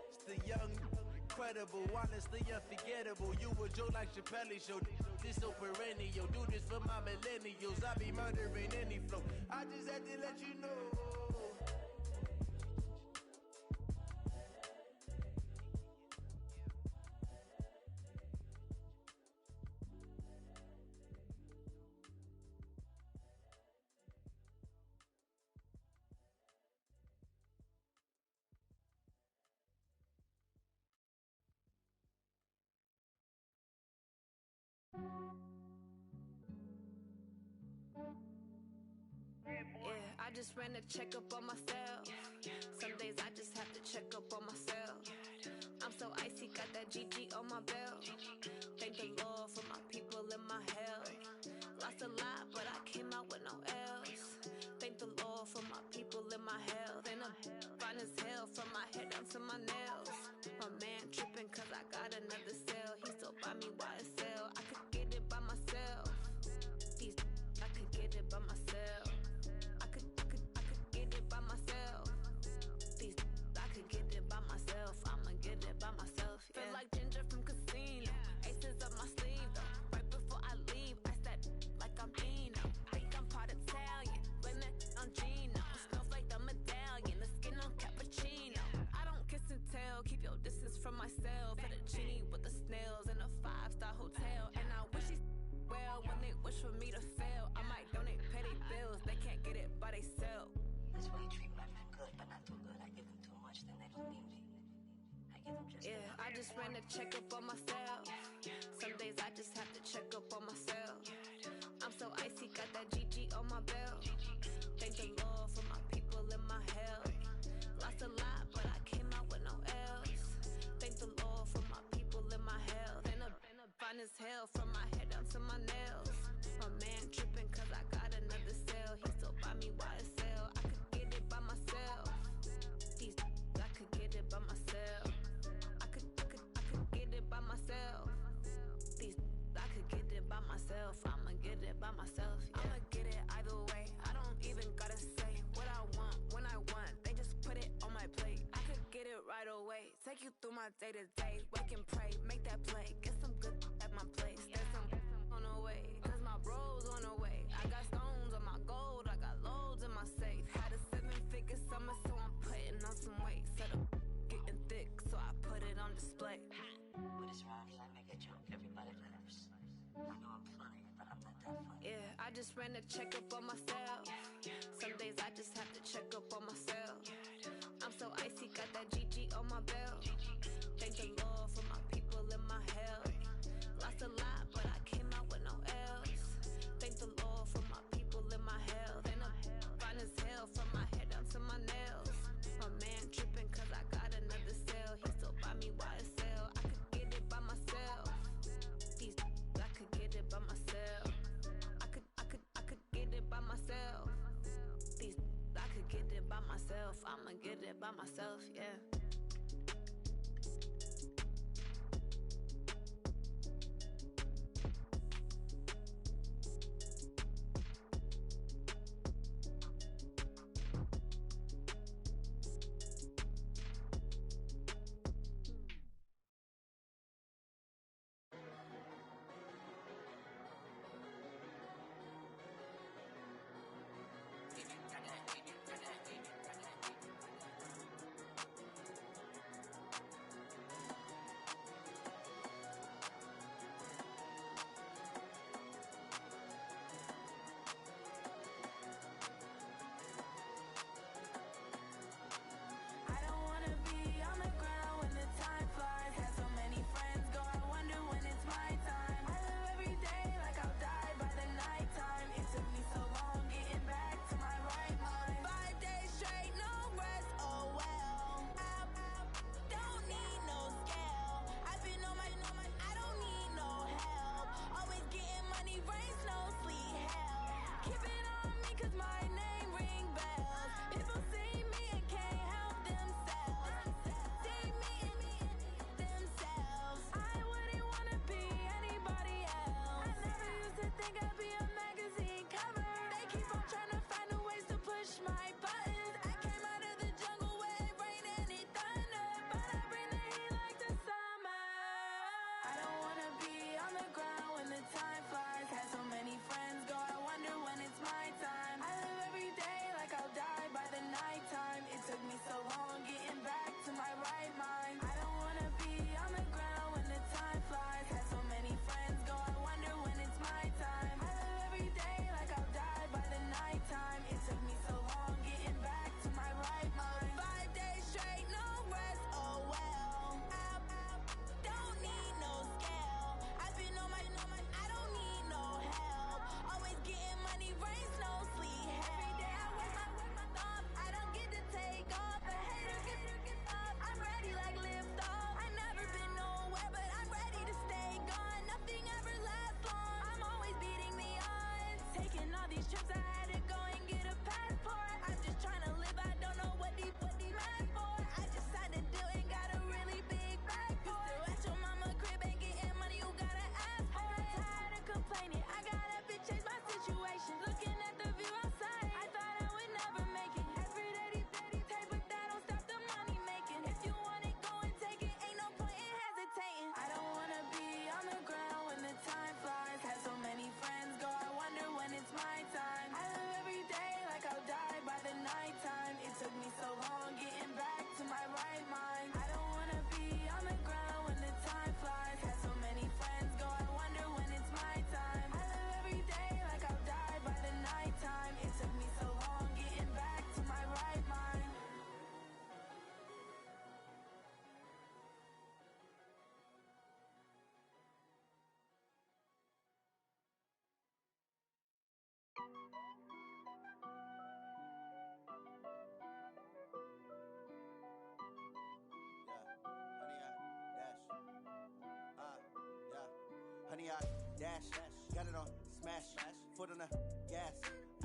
It's the young, incredible, honestly unforgettable. You a joke like Chappelle show. This so perennial, do this for my millennials. I be murdering any flow. I just had to let you know. Yeah, I just ran a checkup on myself. Some days I just have to check up on myself. I'm so icy, got that GG on my belt. Thank the Lord for my people in my health. Lost a lot, but I came out with no else. Thank the Lord for my people in my health. And I'm fine as hell from my head down to my nails. My man tripping cause I got another cell. He still buy me YSL. I could get it by myself. I could get it by myself. I could get it by myself. I could get it by myself. I'ma get it by myself. Yeah. Feel like Ginger from Casino. Aces up my sleeve though. Right before I leave, I said like I'm Dino. Think I'm part Italian. Blame it on Gino. Smells like the medallion. The skin on cappuccino. I don't kiss and tell. Keep your distance from myself. Fettuccine with the snails in a 5-star hotel. And I wish he well when they wish for me to fail. I might donate petty bills. They can't get it by they self. That's why you treat women good, but not too good. I give them too much, then they don't need me. I give them just enough. I just ran a checkup on myself. Some days I just have to check up on myself. I'm so icy, got that GG on my belt. Thank the Lord for my people in my health. Lost a lot, but I came out with no else. Thank the Lord for my people in my health. And I'm fine as hell from my head down to my nails. My man tripping cause I got another cell. He still buy me YSL. I could get it by myself. I could get it by myself. I could get it by myself. I could get it by myself. I'ma get it by myself. Yeah. I'ma get it either way. I don't even gotta say what I want when I want. They just put it on my plate. I could get it right away. Take you through my day to day. Wake and pray, make that play. Get some good at my place. There's some on the way, cause my bros on the way. I got stones on my gold. I got loads in my safe. Had a 7-figure summer, so I'm putting on some weight. Set up getting thick, so I put it on display. With his rhymes, I make a joke, everybody laughs. I know I'm funny, but I'm not that funny. Yeah, I just ran a checkup on myself. Some days I just have to check up on myself. I'm so icy, got that GG on my belt. Thank the Lord for my people in my health. Lost a lot, but I came out with no else. Thank the Lord for my people in my health. And I'm fine as hell from my head down to my nails. My man tripping cause I got another cell. He still buy me YSL. I could get it by myself. I could get it by myself. I could get it by myself. I could get it by myself. I'ma get it by myself, yeah. rain, snow, sleet. Every day I work my thumb. I don't get to take off. A hater gets up. I'm ready like lift off. I never been nowhere, but I'm ready to stay gone. Nothing ever lasts long. I'm always beating the odds. Taking all these trips, I had to go and get a passport. I'm just trying to live. I don't know what these mad for. I just signed a deal and got a really big bag for it. Still at your mama crib ain't getting money. You gotta ask for it. I'm tired of complaining. I gotta change my situation. Looking at the view outside, I thought I would never make it. Every day these take, but that don't stop the money making. If you want it, go and take it. Ain't no point in hesitating. I don't wanna be on the ground when the time flies. Had so many friends go, I wonder when it's my time. I live every day like I'll die by the nighttime. It took me so long getting back to my right mind. I don't wanna be on the ground when the time flies. Had so many friends go, I wonder when it's my time. I live every day like I'll die by the nighttime. It took me so long getting back to my right mind. Honey, I dash, got it on smash, foot on the gas.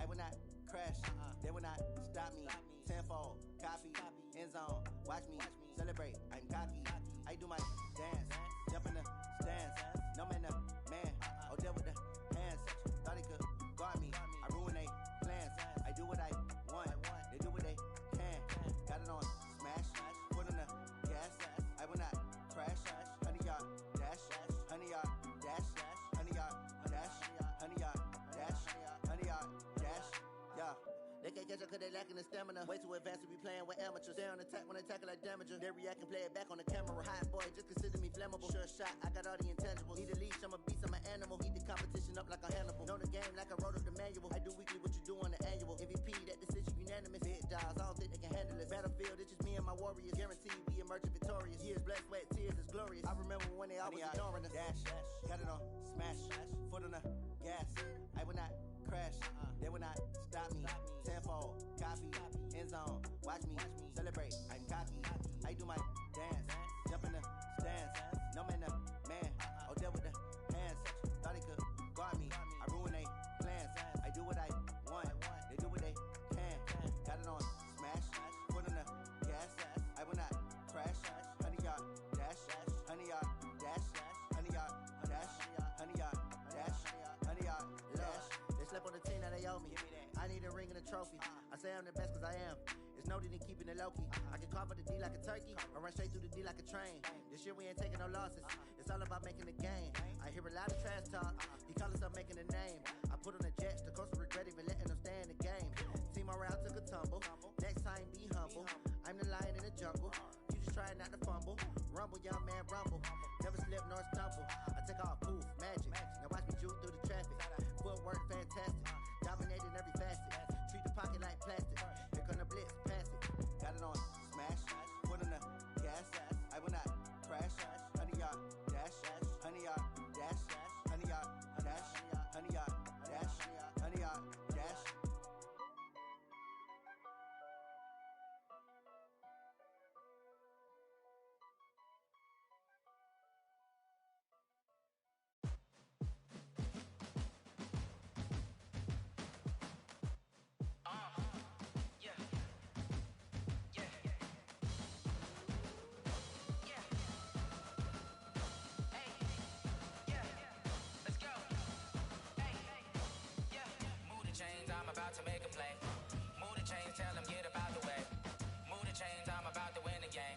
I will not crash, they will not stop me. Tenfold, copy, end zone, watch me celebrate. I'm cocky, I do my dance, jump in the stands. No man, the man, oh, deal with the hands. Thought he could guard me, I ruin they plans. I do what I want, they do what they can. Got it on smash, foot on the gas. I will not crash, honey, y'all dash, honey, y'all dash, honey, y'all dash, honey, y'all dash, honey, y'all dash, yeah. They can't catch up cause they lacking the stamina. Way too advanced to be playing with amateurs. They on attack when they tackle like damager. They react and play it back on the camera. Hot boy, just consider me flammable. Sure shot, I got all the intangibles. Need a leash, I'm a beast, I'm an animal. Heat the competition up like a Hannibal. Know the game like I wrote up the manual. I do weekly what you do on the annual. MVP, that decision unanimous. Big dials, I don't think they can handle it. Battlefield, it's just me and my warriors. Guaranteed we emerging victorious. Years, blood, sweat, tears, it's glorious. I remember when they always ignoring us. Dash, got it on smash, foot on the gas. I will not crash, they will not stop me. Tenfold, copy, end zone, watch me celebrate. I'm cocky, I do my dance, jump in the stands. No man, the man, oh, deal with the hands. Thought he could guard me, I ruin they plans. I do what I want, they do what they can. Got it on smash, foot on the gas. I will not crash, honey, y'all dash, honey, y'all dash, honey, y'all dash, honey, y'all dash, honey, y'all dash. They slept on the team that they owe me. I need a ring and a trophy. I say I'm the best cause I am. It's no need in keeping it low-key. I can carve for the D like a turkey, or run straight through the D like a train. This year we ain't taking no losses. It's all about making the game. I hear a lot of trash talk. He call himself making a name. I put on the jets, the coach regret even letting them stay in the game. Team morale took a tumble. Next time be humble. I'm the lion in the jungle. You just try not to fumble. Rumble, young man, rumble. Never slip nor stumble. I take off poof, magic. Now watch me juke through the traffic. Footwork fantastic. Dominating every facet. Treat the pocket like plastic. Here come the blitz, pass it. Got it on smash, foot on the gas. I will not crash. Honey, y'all dash, honey, y'all dash, honey, y'all dash, honey, y'all dash, honey, y'all dash. About to make a play. Move the chains, tell them get up out the way. Move the chains, I'm about to win the game.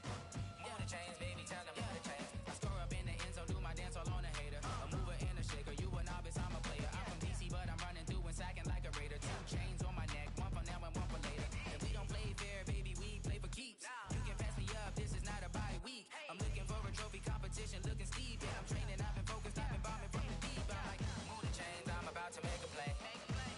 Move the chains, baby, tell them move the chains. I score up in the end zone, do my dance all on a hater. A mover and a shaker, you a novice, I'm a player. I'm from DC, but I'm running through and sacking like a raider. 2 chains on my neck, one for now and one for later. If we don't play fair, baby, we play for keeps. You can pass me up, this is not a bye week. I'm looking for a trophy competition, looking steep. Yeah, I'm training, I've been focused, I've been bombing from the deep. I'm like, move the chains, I'm about to make a play.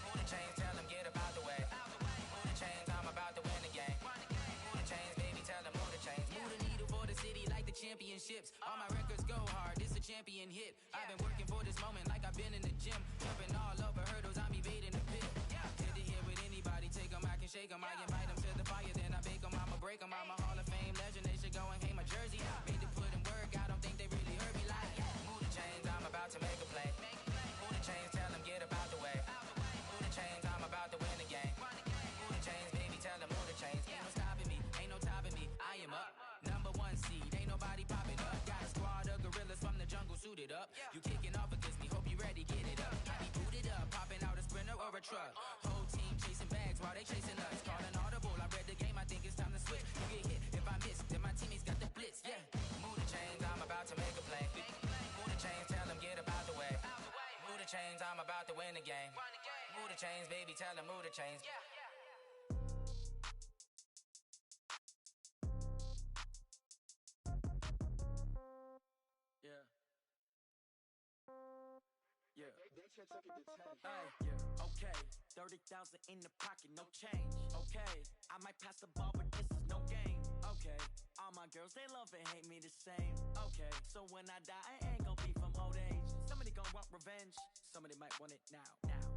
Move the chains, tell them get up out the way. Move the chains, I'm about to win the game. Move the chains, baby, tell them move the chains. Move the needle for the city like the championships. All my records go hard, this a champion hit. I've been working for this moment like I've been in the gym. Jumping all over hurdles, I'm evading the pit. go and hang my jersey. Made to put in work, I don't think they really heard me like. Move the chains, I'm about to make a play. Move the chains, tell them get up out the way. Move the chains, I'm about to win the game. Move the chains, baby, tell them move the chains. Ain't no stopping me, ain't no topping me. I am up, number one seed, ain't nobody popping up. Got a squad of gorillas from the jungle suited up. You kicking off against me, hope you ready, get it up. I be booted up, popping out a sprinter or a truck. Whole team chasing bags while they chasing us. Calling audible, I read the game, I think it's time to switch. You get hit, if I miss, then my teammates got the blitz, yeah. Move the chains, I'm about to make a play. Move the chains, tell them get up out the way. Move the chains, I'm about to win the game. Move the chains, baby, tell them move the chains. Yeah. Yeah. Ay, yeah. Okay. 30,000 in the pocket, no change. Okay. I might pass the ball, but this is no game. Okay. All my girls, they love and hate me the same. Okay. So when I die, I ain't gon' be from old age. Somebody gon' want revenge. Somebody might want it now.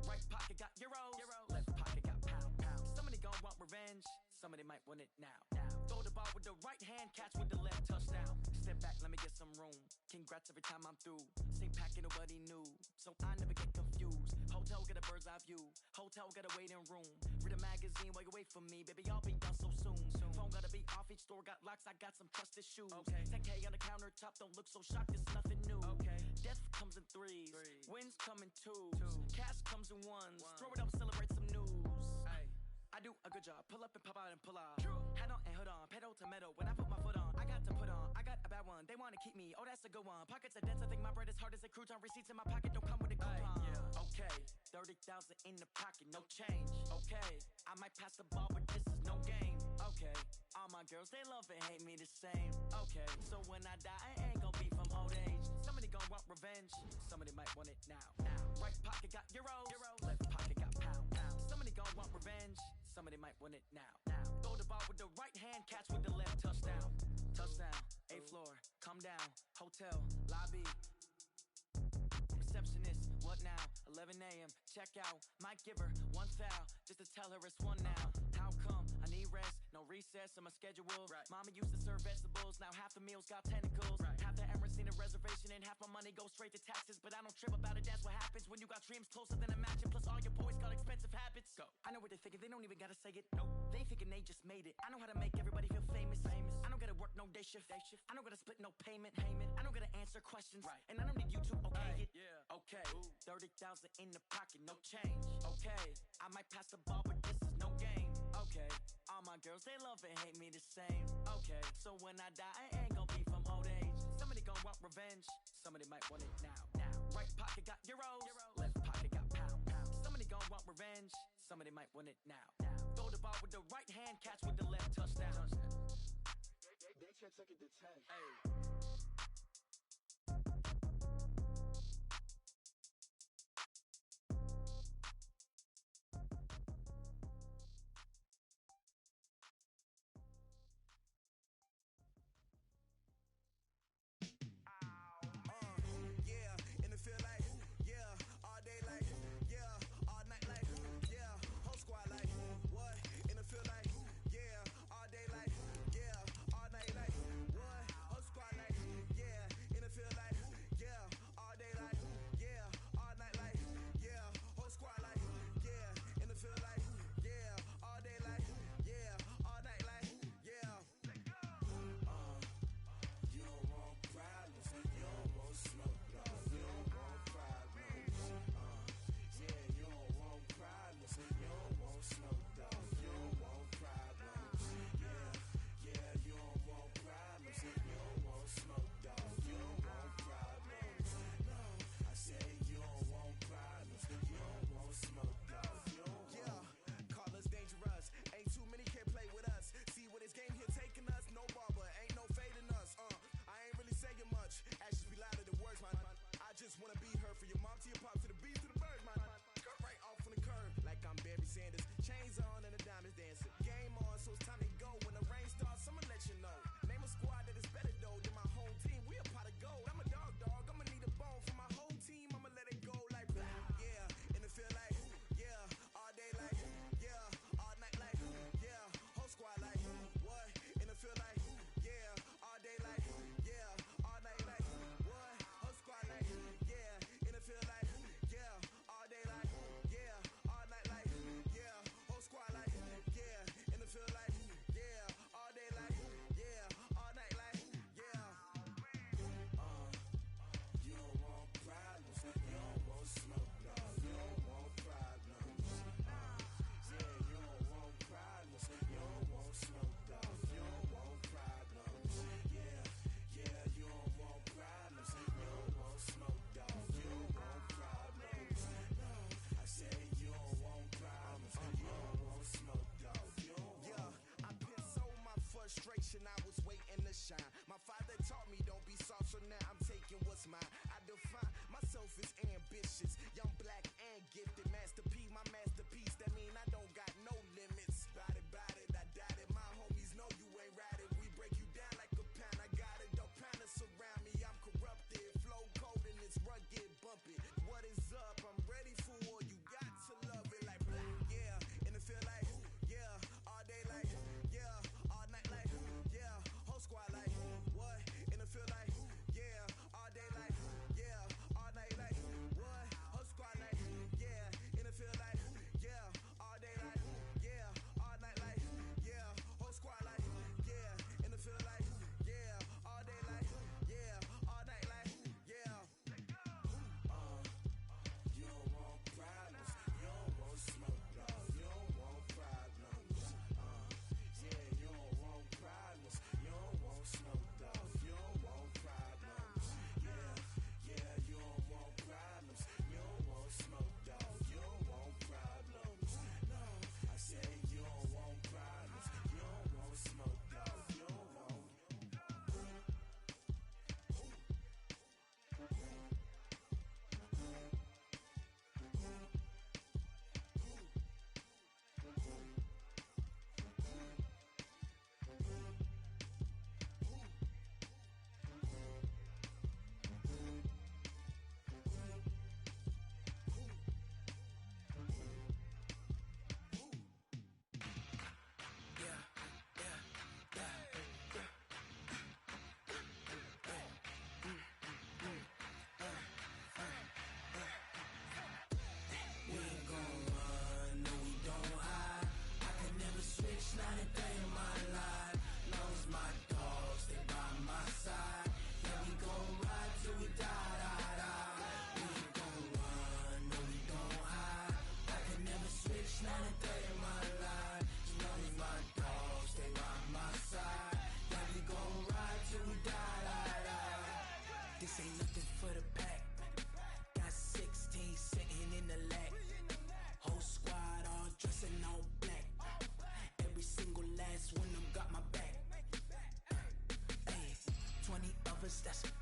Right pocket got euros. Left pocket got pounds. Somebody gon' want revenge. Somebody might want it now. Throw the ball with the right hand, catch with the left, touchdown. Step back, let me get some room. Congrats every time I'm through. Same packet, nobody knew. So I never get confused. Hotel get a bird's eye view. Hotel get a waiting room. Read a magazine while you wait for me. Baby, I'll be done so soon. Phone gotta be off, each store got locks. I got some trusted shoes. 10K on the countertop, don't look so shocked, it's nothing new. Death comes in threes. Wins come in twos. Cash comes in ones. Throw it up, celebrate some news. I do a good job. Pull up and pop out and pull out. Head on and hood on. Pedal to metal. When I put my foot on, I got to put on. I got a bad one. They want to keep me. Oh, that's a good one. Pockets are dense. I think my bread is hard as a crouton. Receipts in my pocket don't come with a coupon. Okay. 30,000 in the pocket. No change. Okay. I might pass the ball, but this is no game. Okay. All my girls, they love and hate me the same. Okay. So when I die, I ain't gonna be from old age. Somebody gon' want revenge. Somebody might want it now. Right pocket got euros. Left pocket got pounds. Somebody gon' want revenge. Somebody might want it now. Throw the ball with the right hand, catch with the left, touchdown. Touchdown, 8th floor, come down, hotel, lobby. Receptionist, what now? 11 a.m., check out. Might give her one foul, just to tell her it's one now. How come? I need rest, no recess in my schedule. Mama used to serve vegetables, now half the meals got tentacles. Half the Emirates need a reservation and half my money goes straight to taxes. But I don't trip about it, that's what happens when you got dreams closer than a matching. Plus all your boys got expensive habits. Go. I know what they're thinking, they don't even gotta say it. Nope. They thinking they just made it. I know how to make everybody feel famous. I don't gotta work no day shift. I don't gotta split no payment. I don't gotta answer questions. And I don't need you to okay it. Okay, 30,000 in the pocket, no change. Okay, I might pass the ball, but this is no game. Okay, all my girls, they love and hate me the same. Okay, so when I die, I ain't gonna be from old age. Somebody gon' want revenge. Somebody might want it now. Right pocket got euros. Left pocket got pounds. Somebody gon' want revenge. Somebody might want it now. Throw the ball with the right hand, catch with the left, touchdown. They took it to 10. Hey. Feel like, yeah, all day like, yeah, all night like, yeah, whole squad like, what? In the feel like, yeah, all day like, yeah, all night like, what? Whole squad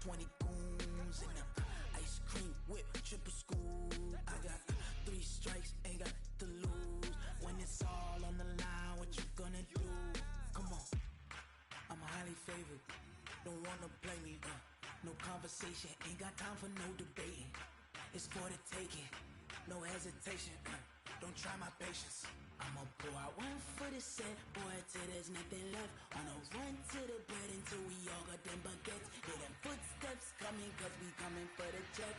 20 goons in them. Ice cream whip, triple school. I got 3 strikes, ain't got to lose. When it's all on the line, what you gonna do? Come on, I'm highly favored. Don't wanna play me, no conversation, ain't got time for no debating. It's for the taking, no hesitation, don't try my patience. I'ma pour out one for the set, boy, till there's nothing left. On a run to the bread until we all got them baguettes. Hear them footsteps coming, cause we coming for the check.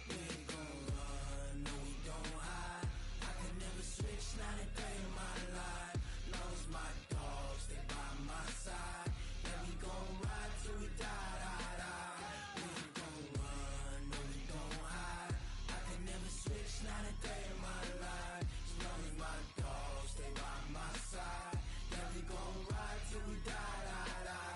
We ain't gon' run, no we don't hide. I can never switch, not a day in my life. Long as my dogs, they by my side. Yeah, we gon' ride till we die, die, die. We ain't gon' run, no we don't hide. I can never switch, not a day in my life. As long as my dogs, they by my side. Yeah, we gon' ride till we die, die, die.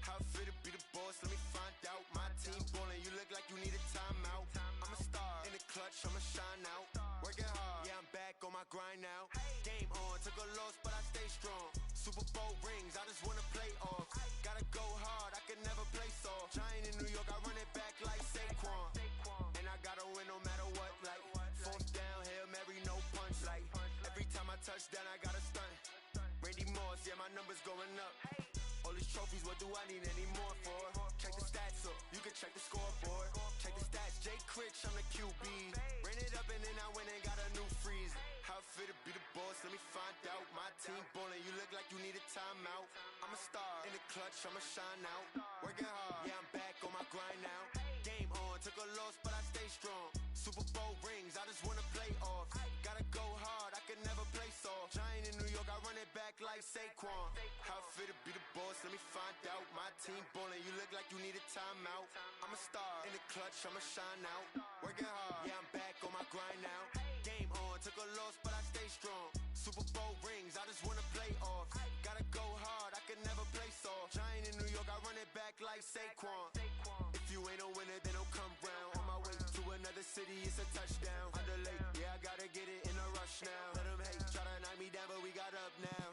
How fit to be the boss? Let me find out. My team ballin', you look like you need a timeout. I'm a star in the clutch, I'ma shine out. Working hard, yeah, I'm back on my grind now. Game on, took a loss, but I stay strong. Super Bowl rings, I just wanna play off. Gotta go hard, I can never play soft. Giant in New York, I run it back like Saquon. And I gotta win no matter what, like fourth down, Hail Mary, no punch. Like every time I touch down, I gotta stunt. Randy Moss, yeah, my numbers going up. All these trophies, what do I need any more for? Check the stats up, you can check the scoreboard. Check the stats, Jay Critch, I'm the QB. Ran it up and then I went and got a new freeze. How fit to be the boss, let me find out. My team ballin', you look like you need a timeout. I'm a star in the clutch, I'ma shine out. Working hard, yeah, I'm back on my grind now. Game on, took a loss, but I stay strong. Super Bowl rings, I just wanna play off. Gotta go hard, I can never play soft. Giant in New York, I run it back like Saquon. How fit to be the boss, let me find out. My team ballin', you look like you need a timeout. I'm a star in the clutch, I'ma shine out. Working hard, yeah, I'm back on my grind now. Game on, took a loss, but I stay strong. Super Bowl rings, I just wanna play off. Gotta go hard, I can never play soft. Giant in New York, I run it back like Saquon. If you ain't a winner, then don't come round. On my way to another city, it's a touchdown. Under late, yeah, I gotta get it in a rush now. Let them hate, try to knock me down, but we got up now.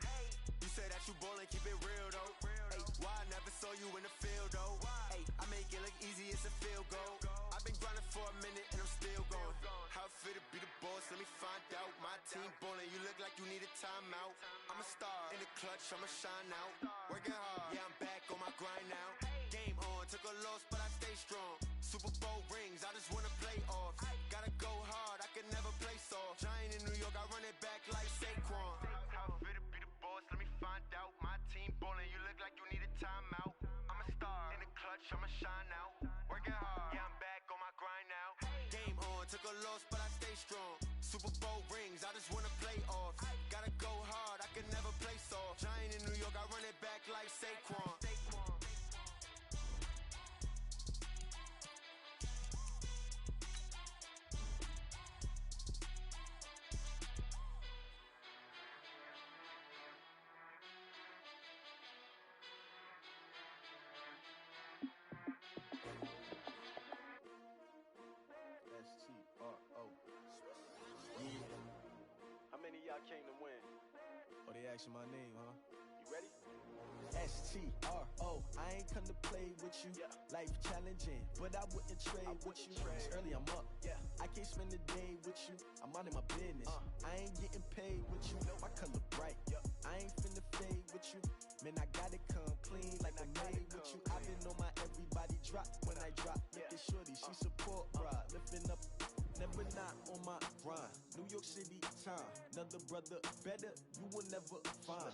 You say that you ballin', keep it real though. Hey, why I never saw you in the field though? Hey, I make it look easy, it's a field goal. I've been grinding for a minute and I'm still going. How fit to be the boss, let me find out. My team ballin', you look like you need a timeout. I'm a star in the clutch, I'ma shine out. Working hard, yeah, I'm back on my grind now. Game on, took a loss, but I stay strong. Super Bowl rings, I just wanna play off. Gotta go hard, I can never play soft. Giant in New York, I run it back like Saquon. How fit to be the boss, let me find out. My team ballin', you look like you need a timeout. I'm a star in the clutch, I'ma shine out. Working hard, yeah, I'm back on my grind now. Game on, took a loss, but I stay strong. Super Bowl rings, I just wanna play off. Gotta go hard, I can never play soft. Giant in New York, I run it back like Saquon. S-T-R-O. Yeah. How many of y'all came to win? Oh, they asking my name, huh? You ready? S-T-R-O, I ain't come to play with you. Life challenging, but I wouldn't trade with you. It's early, I'm up. I can't spend the day with you. I'm minding my business. I ain't getting paid with you. My color bright. I ain't finna fade with you. Man, I gotta come clean like I'm made with you. I've been on my everybody drop when I drop. Look at shorty, she support ride. Lifting up, never not on my grind. New York City time, another brother better, you will never find.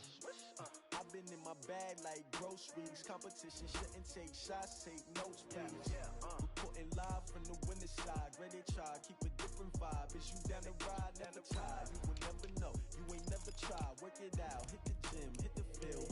I've been in my bag like groceries. Competition shouldn't take shots, take notes, please. Reporting live from the winning side. Ready to try, keep a different vibe. Is you down the ride, never tired. You will never know, you ain't never tried. Work it out, hit the gym, hit the field.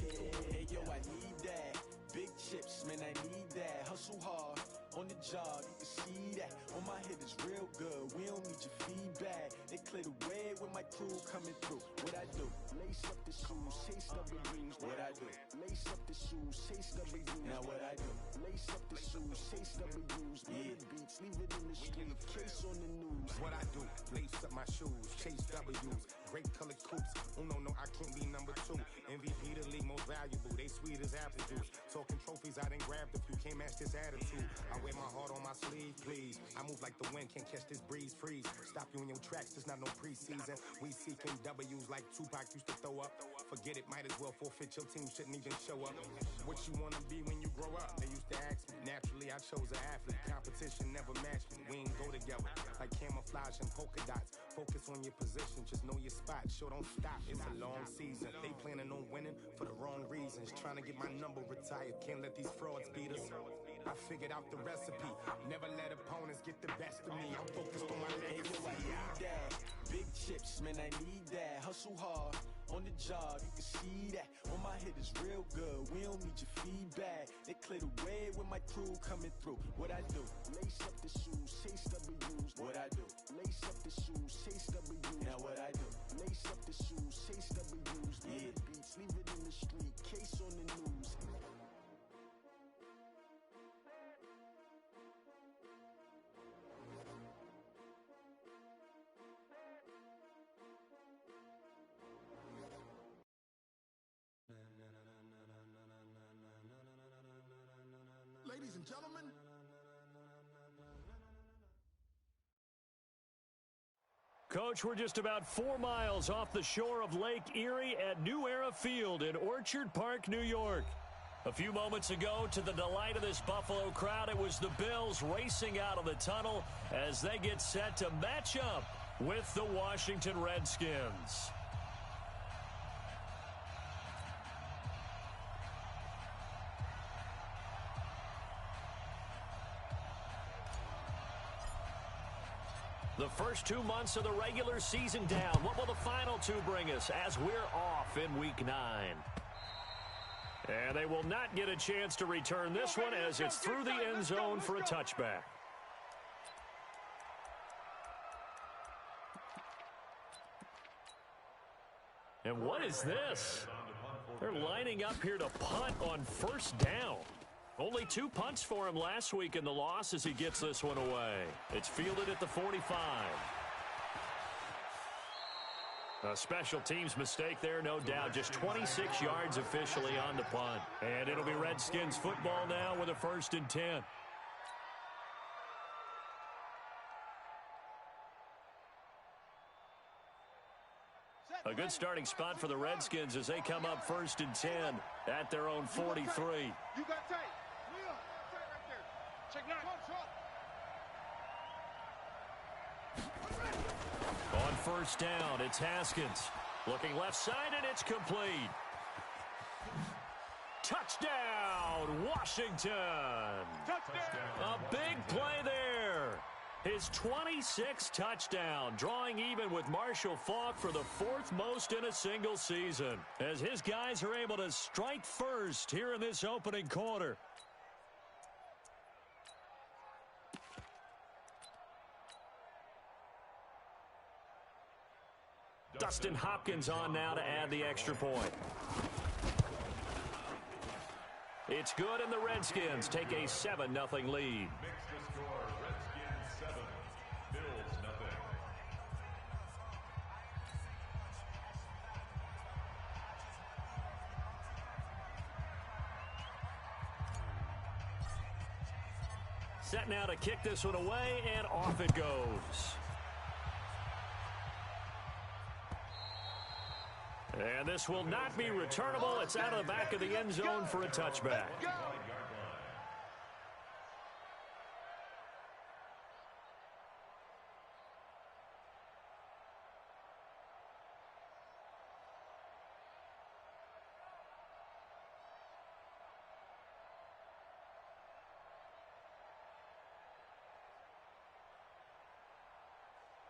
Hey yo, I need that. Big chips, man, I need that. Hustle hard, on the job, you can see that. On my head is real good, we don't need your feedback. bad. They clear the way with my crew coming through. What I do? Lace up the shoes, chase W's. What I do? Lace up the shoes, chase W's. Now what I do? Lace up the shoes, chase W's. Yeah. Beats, leave it in the street, case on the news. What I do? Lace up my shoes, chase W's. Great colored coops. Oh no, I can't be number 2. MVP the league most valuable. They sweet as apple juice. Talking trophies, I done grabbed a few. Can't match this attitude. I wear my heart on my sleeve, please. I move like the wind, can't catch this breeze. Freeze. Stop you in your tracks. There's not no preseason. We seeking W's like Tupac used to throw up. Forget it, might as well forfeit. Your team shouldn't even show up. What you wanna be when you grow up? They used to ask me. Naturally, I chose an athlete. Competition never matched me. We ain't go together like camouflage and polka dots. Focus on your position, just know your spot. Sure, don't stop. It's a long season. They planning on winning for the wrong reasons. Trying to get my number retired. Can't let these frauds beat us. I figured out the recipe. Never let opponents get the best of me. I'm focused on my legacy. I need that. Big chips, man, I need that. Hustle hard on the job, you can see that. On my head is real good. We don't need your feedback. They clear the way with my crew coming through. What I do? Lace up the shoes, chase W's. What I do? Lace up the shoes, chase W's. Now what I do? Lace up the shoes, chase W's. Yeah. Beats, leave it in the street, case on the news. Ladies and gentlemen, Coach, we're just about 4 miles off the shore of Lake Erie at New Era Field in Orchard Park, New York. A few moments ago, to the delight of this Buffalo crowd, it was the Bills racing out of the tunnel as they get set to match up with the Washington Redskins. The first 2 months of the regular season down. What will the final 2 bring us as we're off in Week 9? And they will not get a chance to return this one as it's through the end zone for a touchback. And what is this? They're lining up here to punt on first down. Only 2 punts for him last week in the loss as he gets this one away. It's fielded at the 45. A special teams mistake there, no doubt. Just 26 yards officially on the punt. And it'll be Redskins football now with a 1st and 10. A good starting spot for the Redskins as they come up 1st and 10 at their own 43. You got tight. Check now. On first down, it's Haskins. Looking left side, and it's complete. Touchdown, Washington. Touchdown. A big play there. His 26th touchdown, drawing even with Marshall Faulk for the 4th most in a single season, as his guys are able to strike first here in this opening quarter. Dustin Hopkins on now to add the extra point. It's good, and the Redskins take a 7-0 lead. Makes the score Redskins 7, Bills 0. Set now to kick this one away, and off it goes. And this will not be returnable. It's out of the back of the end zone for a touchback.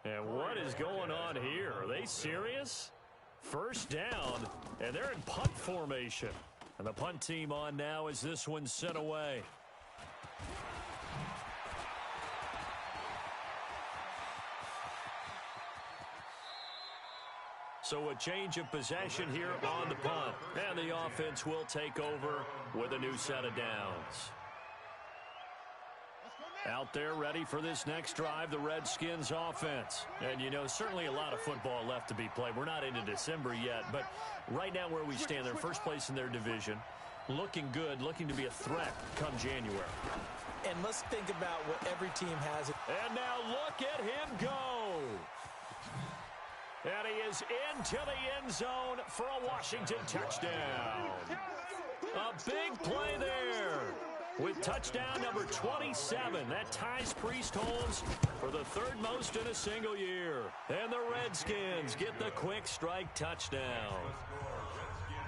And what is going on here? Are they serious? First down, and they're in punt formation. And the punt team on now as this one's sent away. So a change of possession here on the punt. And the offense will take over with a new set of downs. Out there ready for this next drive, the Redskins offense. And, you know, certainly a lot of football left to be played. We're not into December yet, but right now where we stand, they're first place in their division. Looking good, looking to be a threat come January. And let's think about what every team has. And now look at him go. And he is into the end zone for a Washington touchdown. A big play there. With touchdown number 27, that ties Priest Holmes for the third most in a single year. And the Redskins get the quick strike touchdown.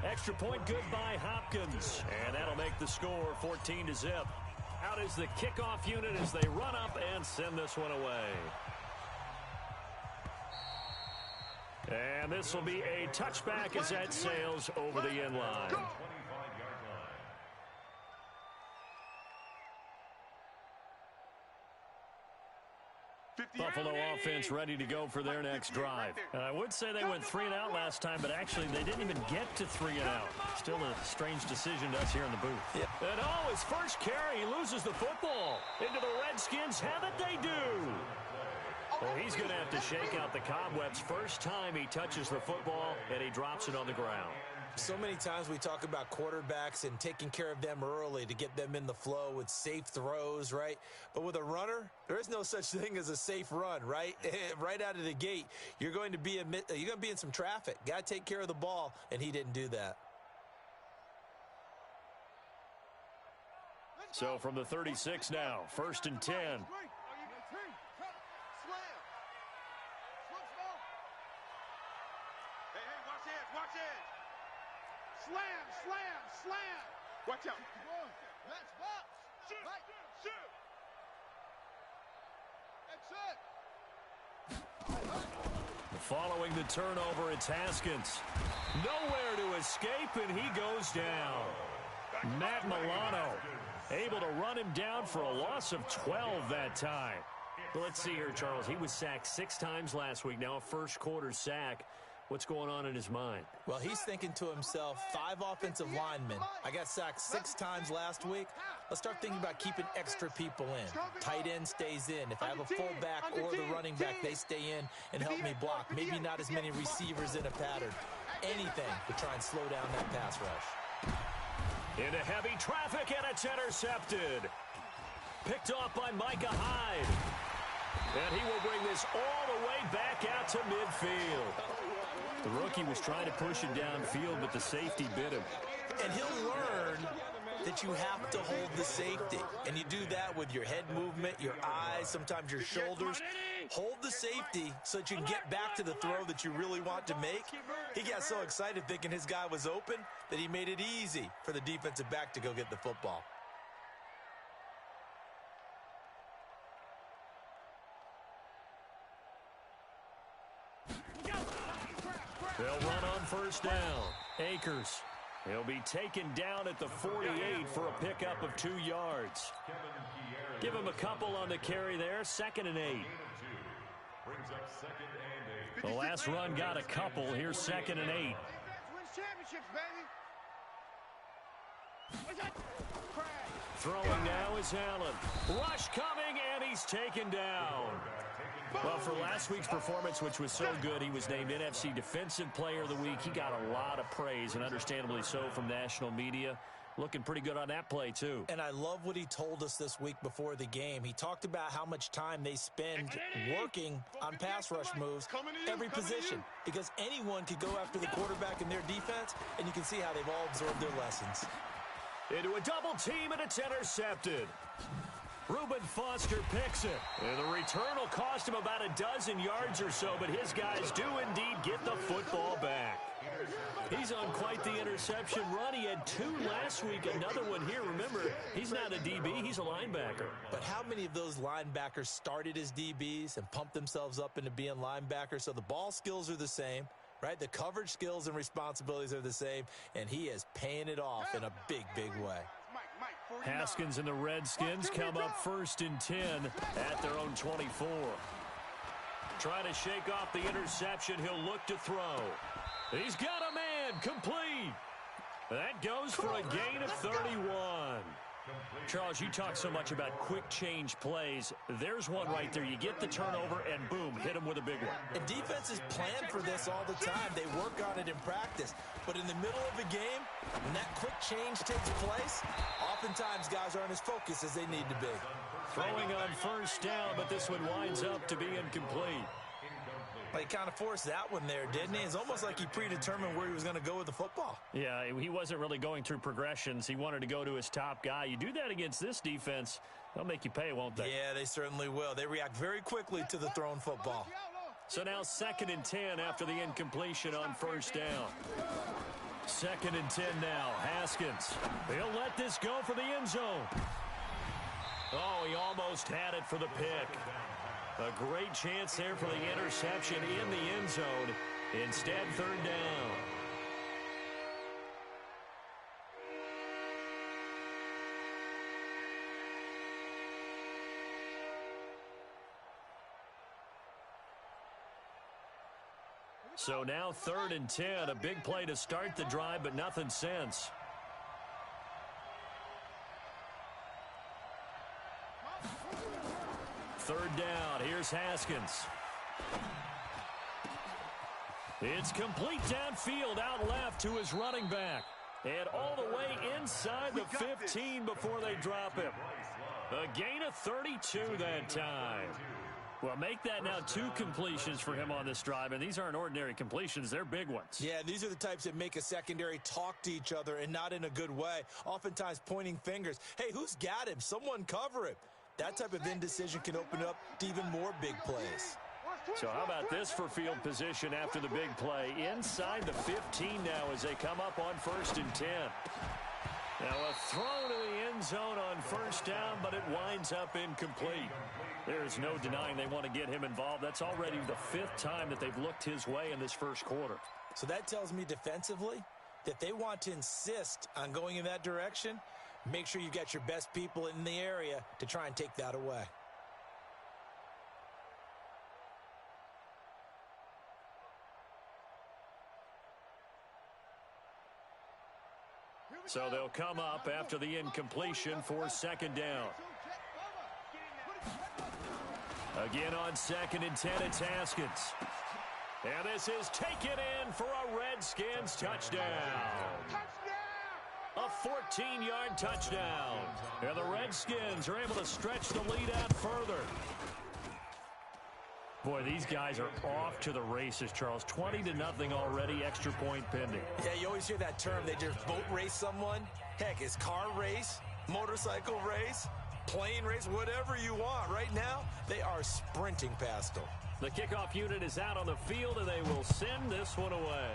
Extra point good by Hopkins. And that'll make the score 14-0. Out is the kickoff unit as they run up and send this one away. And this will be a touchback as that sails over the end line. Buffalo offense ready to go for their next drive. And I would say they went 3 and out last time, but actually they didn't even get to 3 and out. Still a strange decision to us here in the booth. Yep. And his first carry, he loses the football. Into the Redskins have it, they do. Well, he's going to have to shake out the cobwebs first time he touches the football, and he drops it on the ground. So many times we talk about quarterbacks and taking care of them early to get them in the flow with safe throws, right? But with a runner, there is no such thing as a safe run, right? Right out of the gate, you're going to be in some traffic. Got to take care of the ball, and he didn't do that. So from the 36 now, 1st and 10. Slam! Watch out! Let's box! Shoot! Following the turnover, it's Haskins. Nowhere to escape, and he goes down. Matt Milano able to run him down for a loss of 12 that time. Well, let's see here, Charles. He was sacked 6 times last week. Now a first-quarter sack. What's going on in his mind? Well, he's thinking to himself, 5 offensive linemen. I got sacked 6 times last week. Let's start thinking about keeping extra people in. Tight end stays in. If I have a fullback or the running back, they stay in and help me block. Maybe not as many receivers in a pattern. Anything to try and slow down that pass rush. Into heavy traffic, and it's intercepted. Picked off by Micah Hyde. And he will bring this all the way back out to midfield. The rookie was trying to push it downfield, but the safety bit him. And he'll learn that you have to hold the safety. And you do that with your head movement, your eyes, sometimes your shoulders. Hold the safety so that you can get back to the throw that you really want to make. He got so excited thinking his guy was open that he made it easy for the defensive back to go get the football. They'll run on first down. Akers. He'll be taken down at the 48 for a pickup of 2 yards. Give him a couple on the carry there. 2nd and 8. The last run got a couple. Here's 2nd and 8. Wins championships, baby. Throwing now is Allen. Rush coming, and he's taken down. Well, for last week's performance, which was so good, he was named NFC Defensive Player of the Week. He got a lot of praise, and understandably so, from national media. Looking pretty good on that play, too. And I love what he told us this week before the game. He talked about how much time they spend working on pass rush moves, every position, because anyone could go after the quarterback in their defense, and you can see how they've all absorbed their lessons. Into a double team, and it's intercepted. Reuben Foster picks it. And the return will cost him about a dozen yards or so, but his guys do indeed get the football back. He's on quite the interception run. He had 2 last week, another one here. Remember, he's not a DB, he's a linebacker. But how many of those linebackers started as DBs and pumped themselves up into being linebackers? So the ball skills are the same, right? The coverage skills and responsibilities are the same, and he is paying it off in a big, big way. Haskins and the Redskins come up 1st and 10 at their own 24. Trying to shake off the interception. He'll look to throw. He's got a man. Complete. That goes for a gain of 31. Charles, you talk so much about quick change plays. There's one right there. You get the turnover, and boom, hit him with a big one. And defenses plan for this all the time. They work on it in practice. But in the middle of a game, when that quick change takes place, oftentimes guys aren't as focused as they need to be. Throwing on first down, but this one winds up to be incomplete. Well, he kind of forced that one there, didn't he? It's almost like he predetermined where he was going to go with the football. Yeah, he wasn't really going through progressions. He wanted to go to his top guy. You do that against this defense, they'll make you pay, won't they? Yeah, they certainly will. They react very quickly to the thrown football. So now 2nd and 10 after the incompletion on first down. 2nd and 10 now. Haskins. He'll let this go for the end zone. Oh, he almost had it for the pick. A great chance there for the interception in the end zone. Instead, 3rd down. So now 3rd and 10. A big play to start the drive, but nothing since. Third down. Here's Haskins. It's complete downfield, out left to his running back. And all the way inside the 15 before they drop him. A gain of 32 that time. Well, make that now 2 completions for him on this drive, and these aren't ordinary completions. They're big ones. Yeah, these are the types that make a secondary talk to each other and not in a good way, oftentimes pointing fingers. Hey, who's got him? Someone cover him. That type of indecision can open up to even more big plays. So how about this for field position after the big play? Inside the 15 now as they come up on 1st and 10. Now a throw to the end zone on first down, but it winds up incomplete. There's no denying they want to get him involved. That's already the 5th time that they've looked his way in this first quarter. So that tells me defensively that they want to insist on going in that direction. Make sure you got your best people in the area to try and take that away. So they'll come up after the incompletion for 2nd down. Again on 2nd and 10, it's Haskins. And this is taken in for a Redskins touchdown. A 14-yard touchdown. And the Redskins are able to stretch the lead out further. Boy, these guys are off to the races, Charles. 20-0 already, extra point pending. Yeah, you always hear that term. They just boat race someone. Heck, it's car race, motorcycle race, plane race, whatever you want. Right now, they are sprinting past them. The kickoff unit is out on the field, and they will send this one away.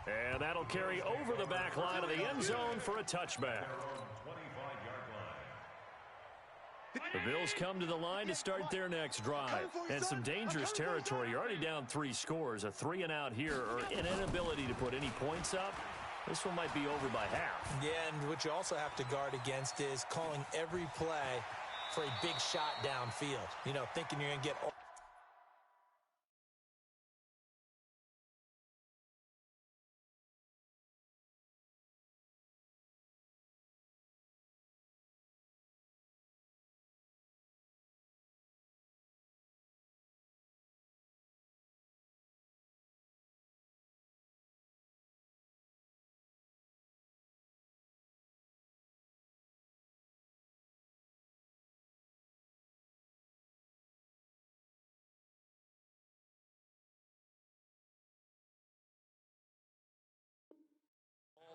And that'll carry over the back line of the end zone for a touchback. The Bills come to the line to start their next drive. And some dangerous territory. You're already down 3 scores. A 3-and-out here, or an inability to put any points up. This one might be over by half. Yeah, and what you also have to guard against is calling every play for a big shot downfield. You know, thinking you're going to get...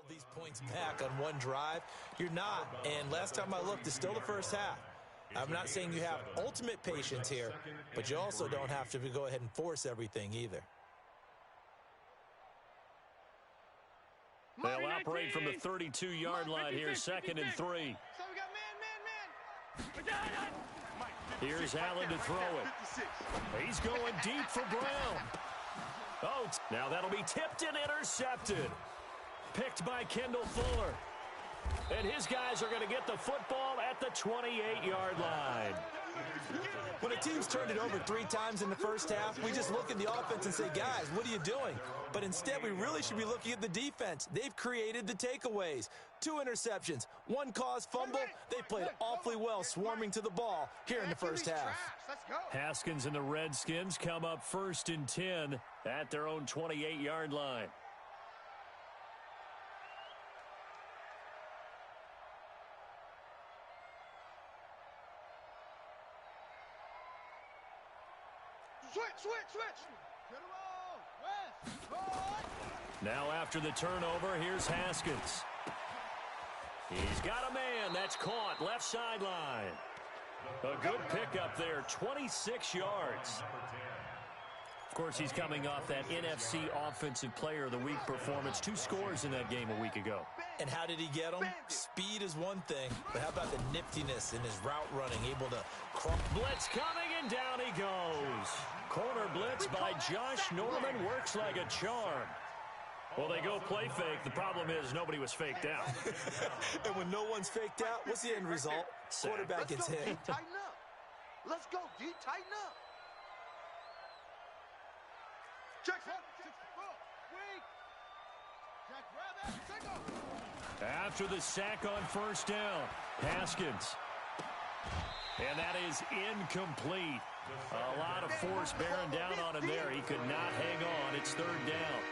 these points back on one drive. You're not. And last time I looked, it's still the first half. I'm not saying you have ultimate patience here, but you also don't have to go ahead and force everything either. They'll operate from the 32-yard line here, 2nd and 3. Here's Allen to throw it. He's going deep for Brown. Oh, now that'll be tipped and intercepted. Picked by Kendall Fuller. And his guys are going to get the football at at the 28-yard line. When a team's turned it over 3 times in the first half, we just look at the offense and say, guys, what are you doing? But instead, we really should be looking at the defense. They've created the takeaways. 2 interceptions, 1 caused fumble. They played awfully well swarming to the ball here in the first half. Haskins and the Redskins come up 1st and 10 at their own 28-yard line. Switch. Get him on. West. Now after the turnover, here's Haskins. He's got a man. That's caught. Left sideline. A good pickup there. 26 yards. Of course, he's coming off that NFC Offensive Player of the Week performance. 2 scores in that game a week ago. And how did he get them? Speed is one thing, but how about the niftiness in his route running, able to cross. Blitz coming, and down he goes. Corner blitz by Josh Norman works like a charm. Well, they go play fake. The problem is nobody was faked out. And when no one's faked out, what's the end result? Quarterback gets hit. Tighten up. Let's go, D. Tighten up. Check. After the sack on 1st down, Haskins. And that is incomplete. A lot of force bearing down on him there. He could not hang on. It's 3rd down.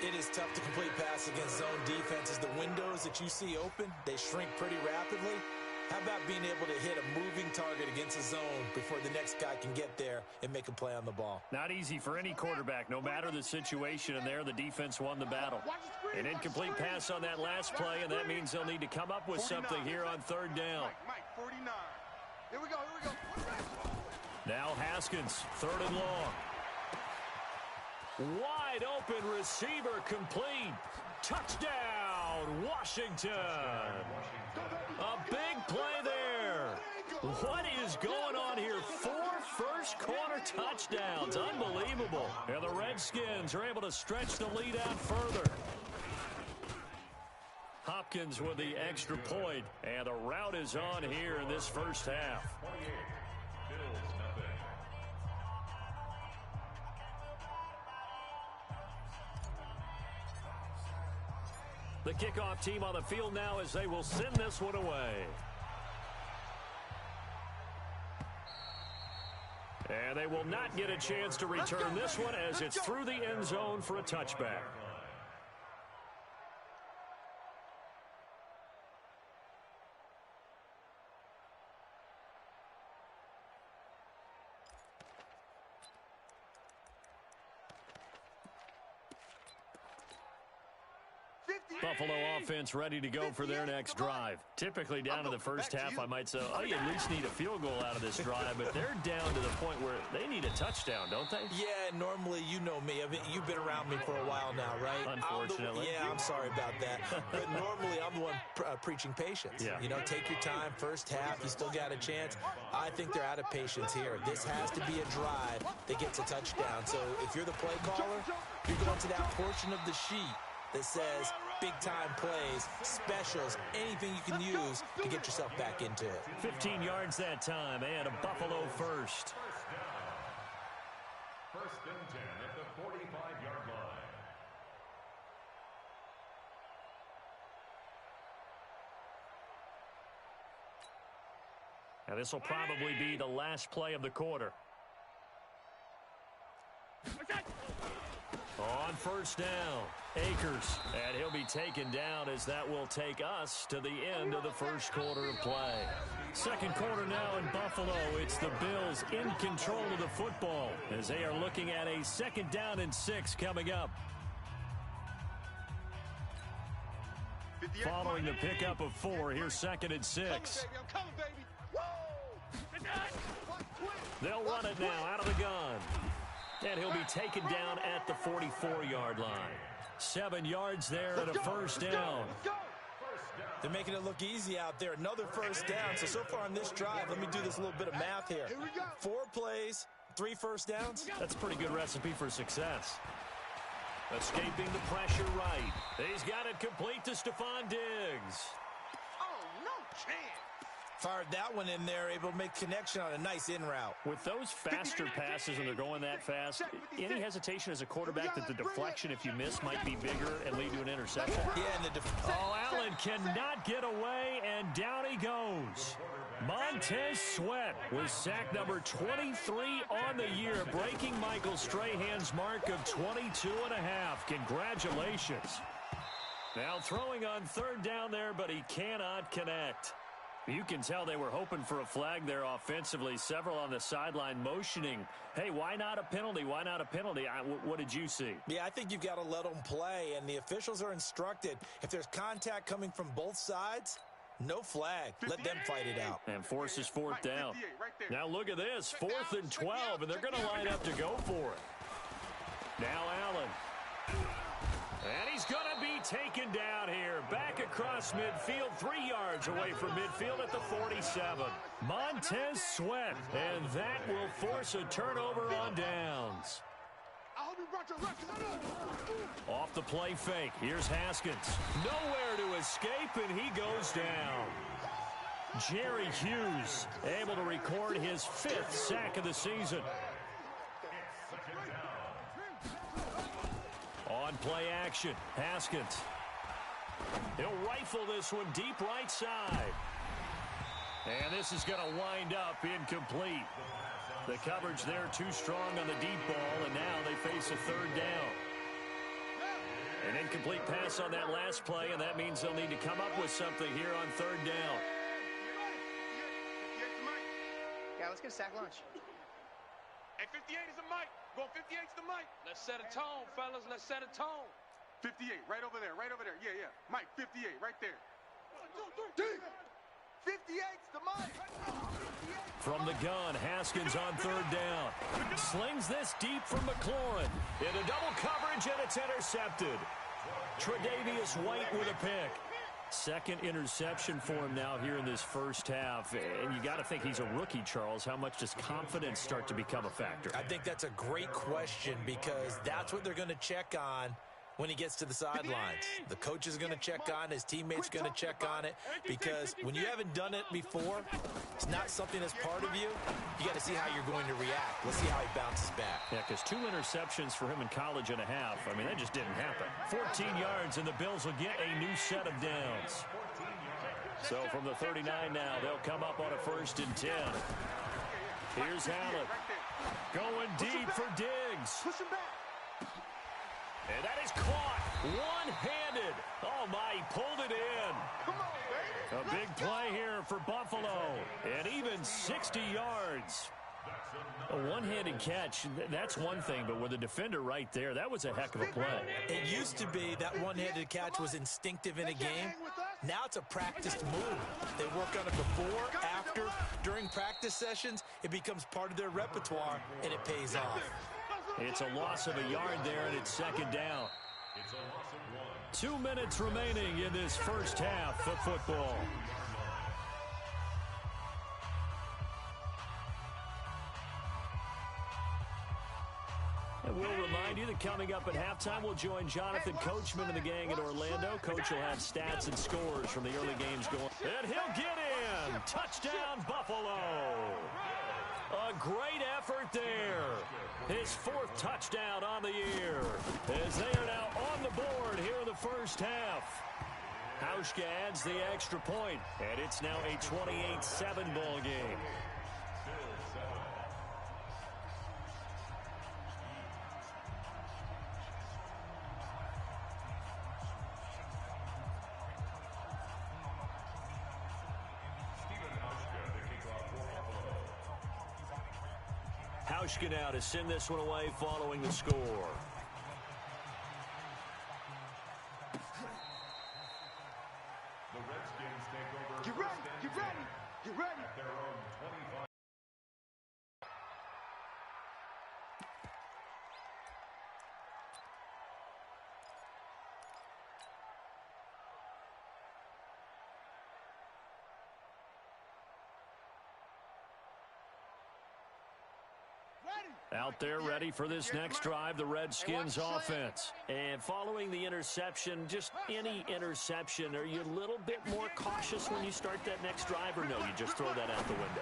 It is tough to complete pass against zone defenses. The windows that you see open, they shrink pretty rapidly. How about being able to hit a moving target against a zone before the next guy can get there and make a play on the ball? Not easy for any quarterback, no matter the situation. And there, the defense won the battle. An incomplete pass on that last play, and that means they'll need to come up with something here on 3rd down. Mike, 49. Here we go. Now Haskins, 3rd and long. Wide open receiver complete. Touchdown, Washington. A big play there. What is going on here? 4 first-quarter touchdowns. Unbelievable. And the Redskins are able to stretch the lead out further. Hopkins with the extra point, and the route is on here in this first half. The kickoff team on the field now as they will send this one away. And they will not get a chance to return this one as it's through the end zone for a touchback. Buffalo offense ready to go for their next drive. Typically down to the first half, I might say, oh, you at least need a field goal out of this drive, but they're down to the point where they need a touchdown, don't they? Yeah, normally, you know me. I mean, you've been around me for a while now, right? Unfortunately. I'm sorry about that. But normally, I'm the one preaching patience. Yeah. You know, take your time. First half, you still got a chance. I think they're out of patience here. This has to be a drive that gets a touchdown. So if you're the play caller, you're going to that portion of the sheet that says big-time plays, specials, anything you can use to get yourself back into it. 15 yards that time, and a Buffalo first. 1st and 10 at the 45-yard line. Now this will probably be the last play of the quarter. On 1st down, Akers, and he'll be taken down as that will take us to the end of the first quarter of play. Second quarter now in Buffalo. It's the Bills in control of the football as they are looking at a 2nd down and 6 coming up. Following the pickup of 4, here's 2nd and 6. They'll run it now out of the gun. And he'll be taken down at the 44-yard line. 7 yards there and a 1st down. They're making it look easy out there. Another 1st down. So far on this drive, let me do this little bit of math here. 4 plays, 3 1st downs. That's a pretty good recipe for success. Escaping the pressure right. He's got it complete to Stephon Diggs. Oh, no chance. Fired that one in there, able to make connection on a nice in route. With those faster passes when they're going that fast, any hesitation as a quarterback that the deflection, if you miss, might be bigger and lead to an interception? Yeah, and Allen cannot get away, and down he goes. Montez Sweat was sack number 23 on the year, breaking Michael Strahan's mark of 22 and a half. Congratulations. Now throwing on third down there, but he cannot connect. You can tell they were hoping for a flag there offensively. Several on the sideline motioning, hey, why not a penalty? Why not a penalty? What did you see? Yeah, I think you've got to let them play, and the officials are instructed. If there's contact coming from both sides, no flag. Let them fight it out. And forces fourth down. Now look at this, 4th and 12, and they're going to line up to go for it. Now Allen. And he's going to be taken down here. Back across midfield, 3 yards away from midfield at the 47. Montez Sweat. And that will force a turnover on downs. Off the play fake. Here's Haskins. Nowhere to escape, and he goes down. Jerry Hughes able to record his 5th sack of the season. On play action, Haskins. He'll rifle this one deep right side. And this is going to wind up incomplete. The coverage there too strong on the deep ball, and now they face a third down. An incomplete pass on that last play, and that means they'll need to come up with something here on third down. Yeah, let's get a sack lunch. Hey, 58 is the mic. Going 58 is the mic. Let's set a tone, fellas. Let's set a tone. 58, right over there, right over there. Yeah, yeah. Mike, 58, right there. 58's the mic. From the gun, Haskins on third down. Slings this deep from McLaurin. Into double coverage, and it's intercepted. Tre'Davious White with a pick. Second interception for him now here in this first half. And you got to think he's a rookie, Charles. How much does confidence start to become a factor? I think that's a great question because that's what they're going to check on when he gets to the sidelines. The coach is going to check on, his teammates going to check on it, because when you haven't done it before, it's not something that's part of you. You got to see how you're going to react. Let's see how he bounces back. Yeah, because 2 interceptions for him in college and a half. I mean, that just didn't happen. 14 yards, and the Bills will get a new set of downs. So from the 39 now, they'll come up on a 1st and 10. Here's Allen. Going deep for Diggs. Push him back. And that is caught one-handed. Oh, my, he pulled it in. Come on, baby. A big play here for Buffalo. And even 60 yards. A one-handed catch, that's one thing, but with a defender right there, that was a heck of a play. It used to be that one-handed catch was instinctive in a game. Now it's a practiced move. They work on it before, after, during practice sessions. It becomes part of their repertoire, and it pays off. It's a loss of a yard there, and it's 2nd down. 2 minutes remaining in this first half of football. And we'll remind you that coming up at halftime, we'll join Jonathan Coachman and the gang in Orlando. Coach will have stats and scores from the early games going. And he'll get in. Touchdown, Buffalo. A great effort there. His 4th touchdown on the year as they are now on the board here in the first half. Hauschka adds the extra point, and it's now a 28-7 ball game. Hauschka now to send this one away following the score. The Redskins take over. Get ready, get ready, get ready. At their own 25. Ready. Out there ready for this next drive, the Redskins offense. And following the interception, just any interception, are you a little bit more cautious when you start that next drive, or no, you just throw that out the window?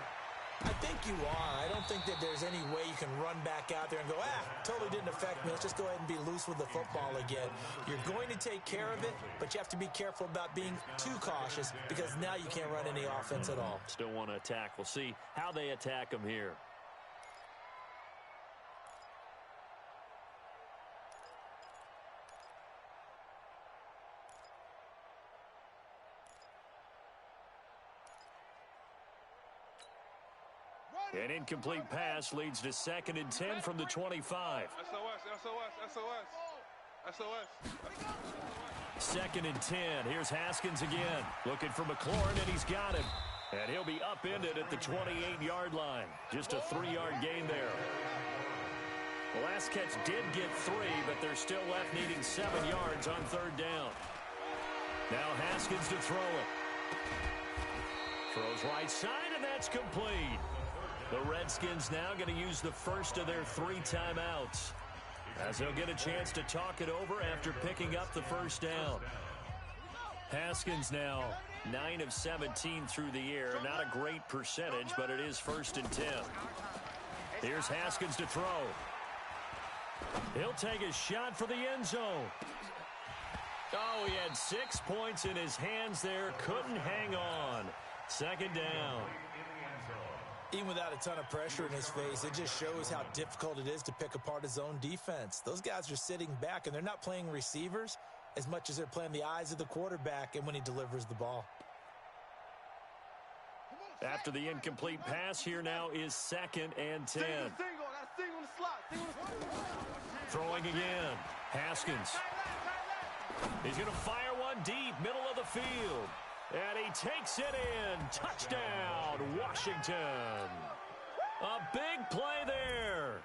I think you are. I don't think that there's any way you can run back out there and go, totally didn't affect me. Let's just go ahead and be loose with the football again. You're going to take care of it, but you have to be careful about being too cautious because now you can't run any offense at all. Still want to attack. We'll see how they attack them here. An incomplete pass leads to 2nd and 10 from the 25. SOS. 2nd and 10. Here's Haskins again. Looking for McLaurin, and he's got him. And he'll be upended at the 28-yard line. Just a 3-yard gain there. The last catch did get 3, but they're still left needing 7 yards on 3rd down. Now Haskins to throw it. Throws right side, and that's complete. The Redskins now going to use the first of their 3 timeouts, as they'll get a chance to talk it over after picking up the first down. Haskins now 9 of 17 through the air. Not a great percentage, but it is 1st and 10. Here's Haskins to throw. He'll take a shot for the end zone. Oh, he had 6 points in his hands there. Couldn't hang on. 2nd down. Even without a ton of pressure in his face, it just shows how difficult it is to pick apart his own defense. Those guys are sitting back, and they're not playing receivers as much as they're playing the eyes of the quarterback and when he delivers the ball. After the incomplete pass, here now is 2nd and 10. Throwing again. Haskins. He's going to fire one deep, middle of the field. And he takes it in. Touchdown, Washington. A big play there.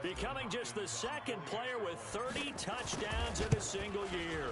Becoming just the 2nd player with 30 touchdowns in a single year.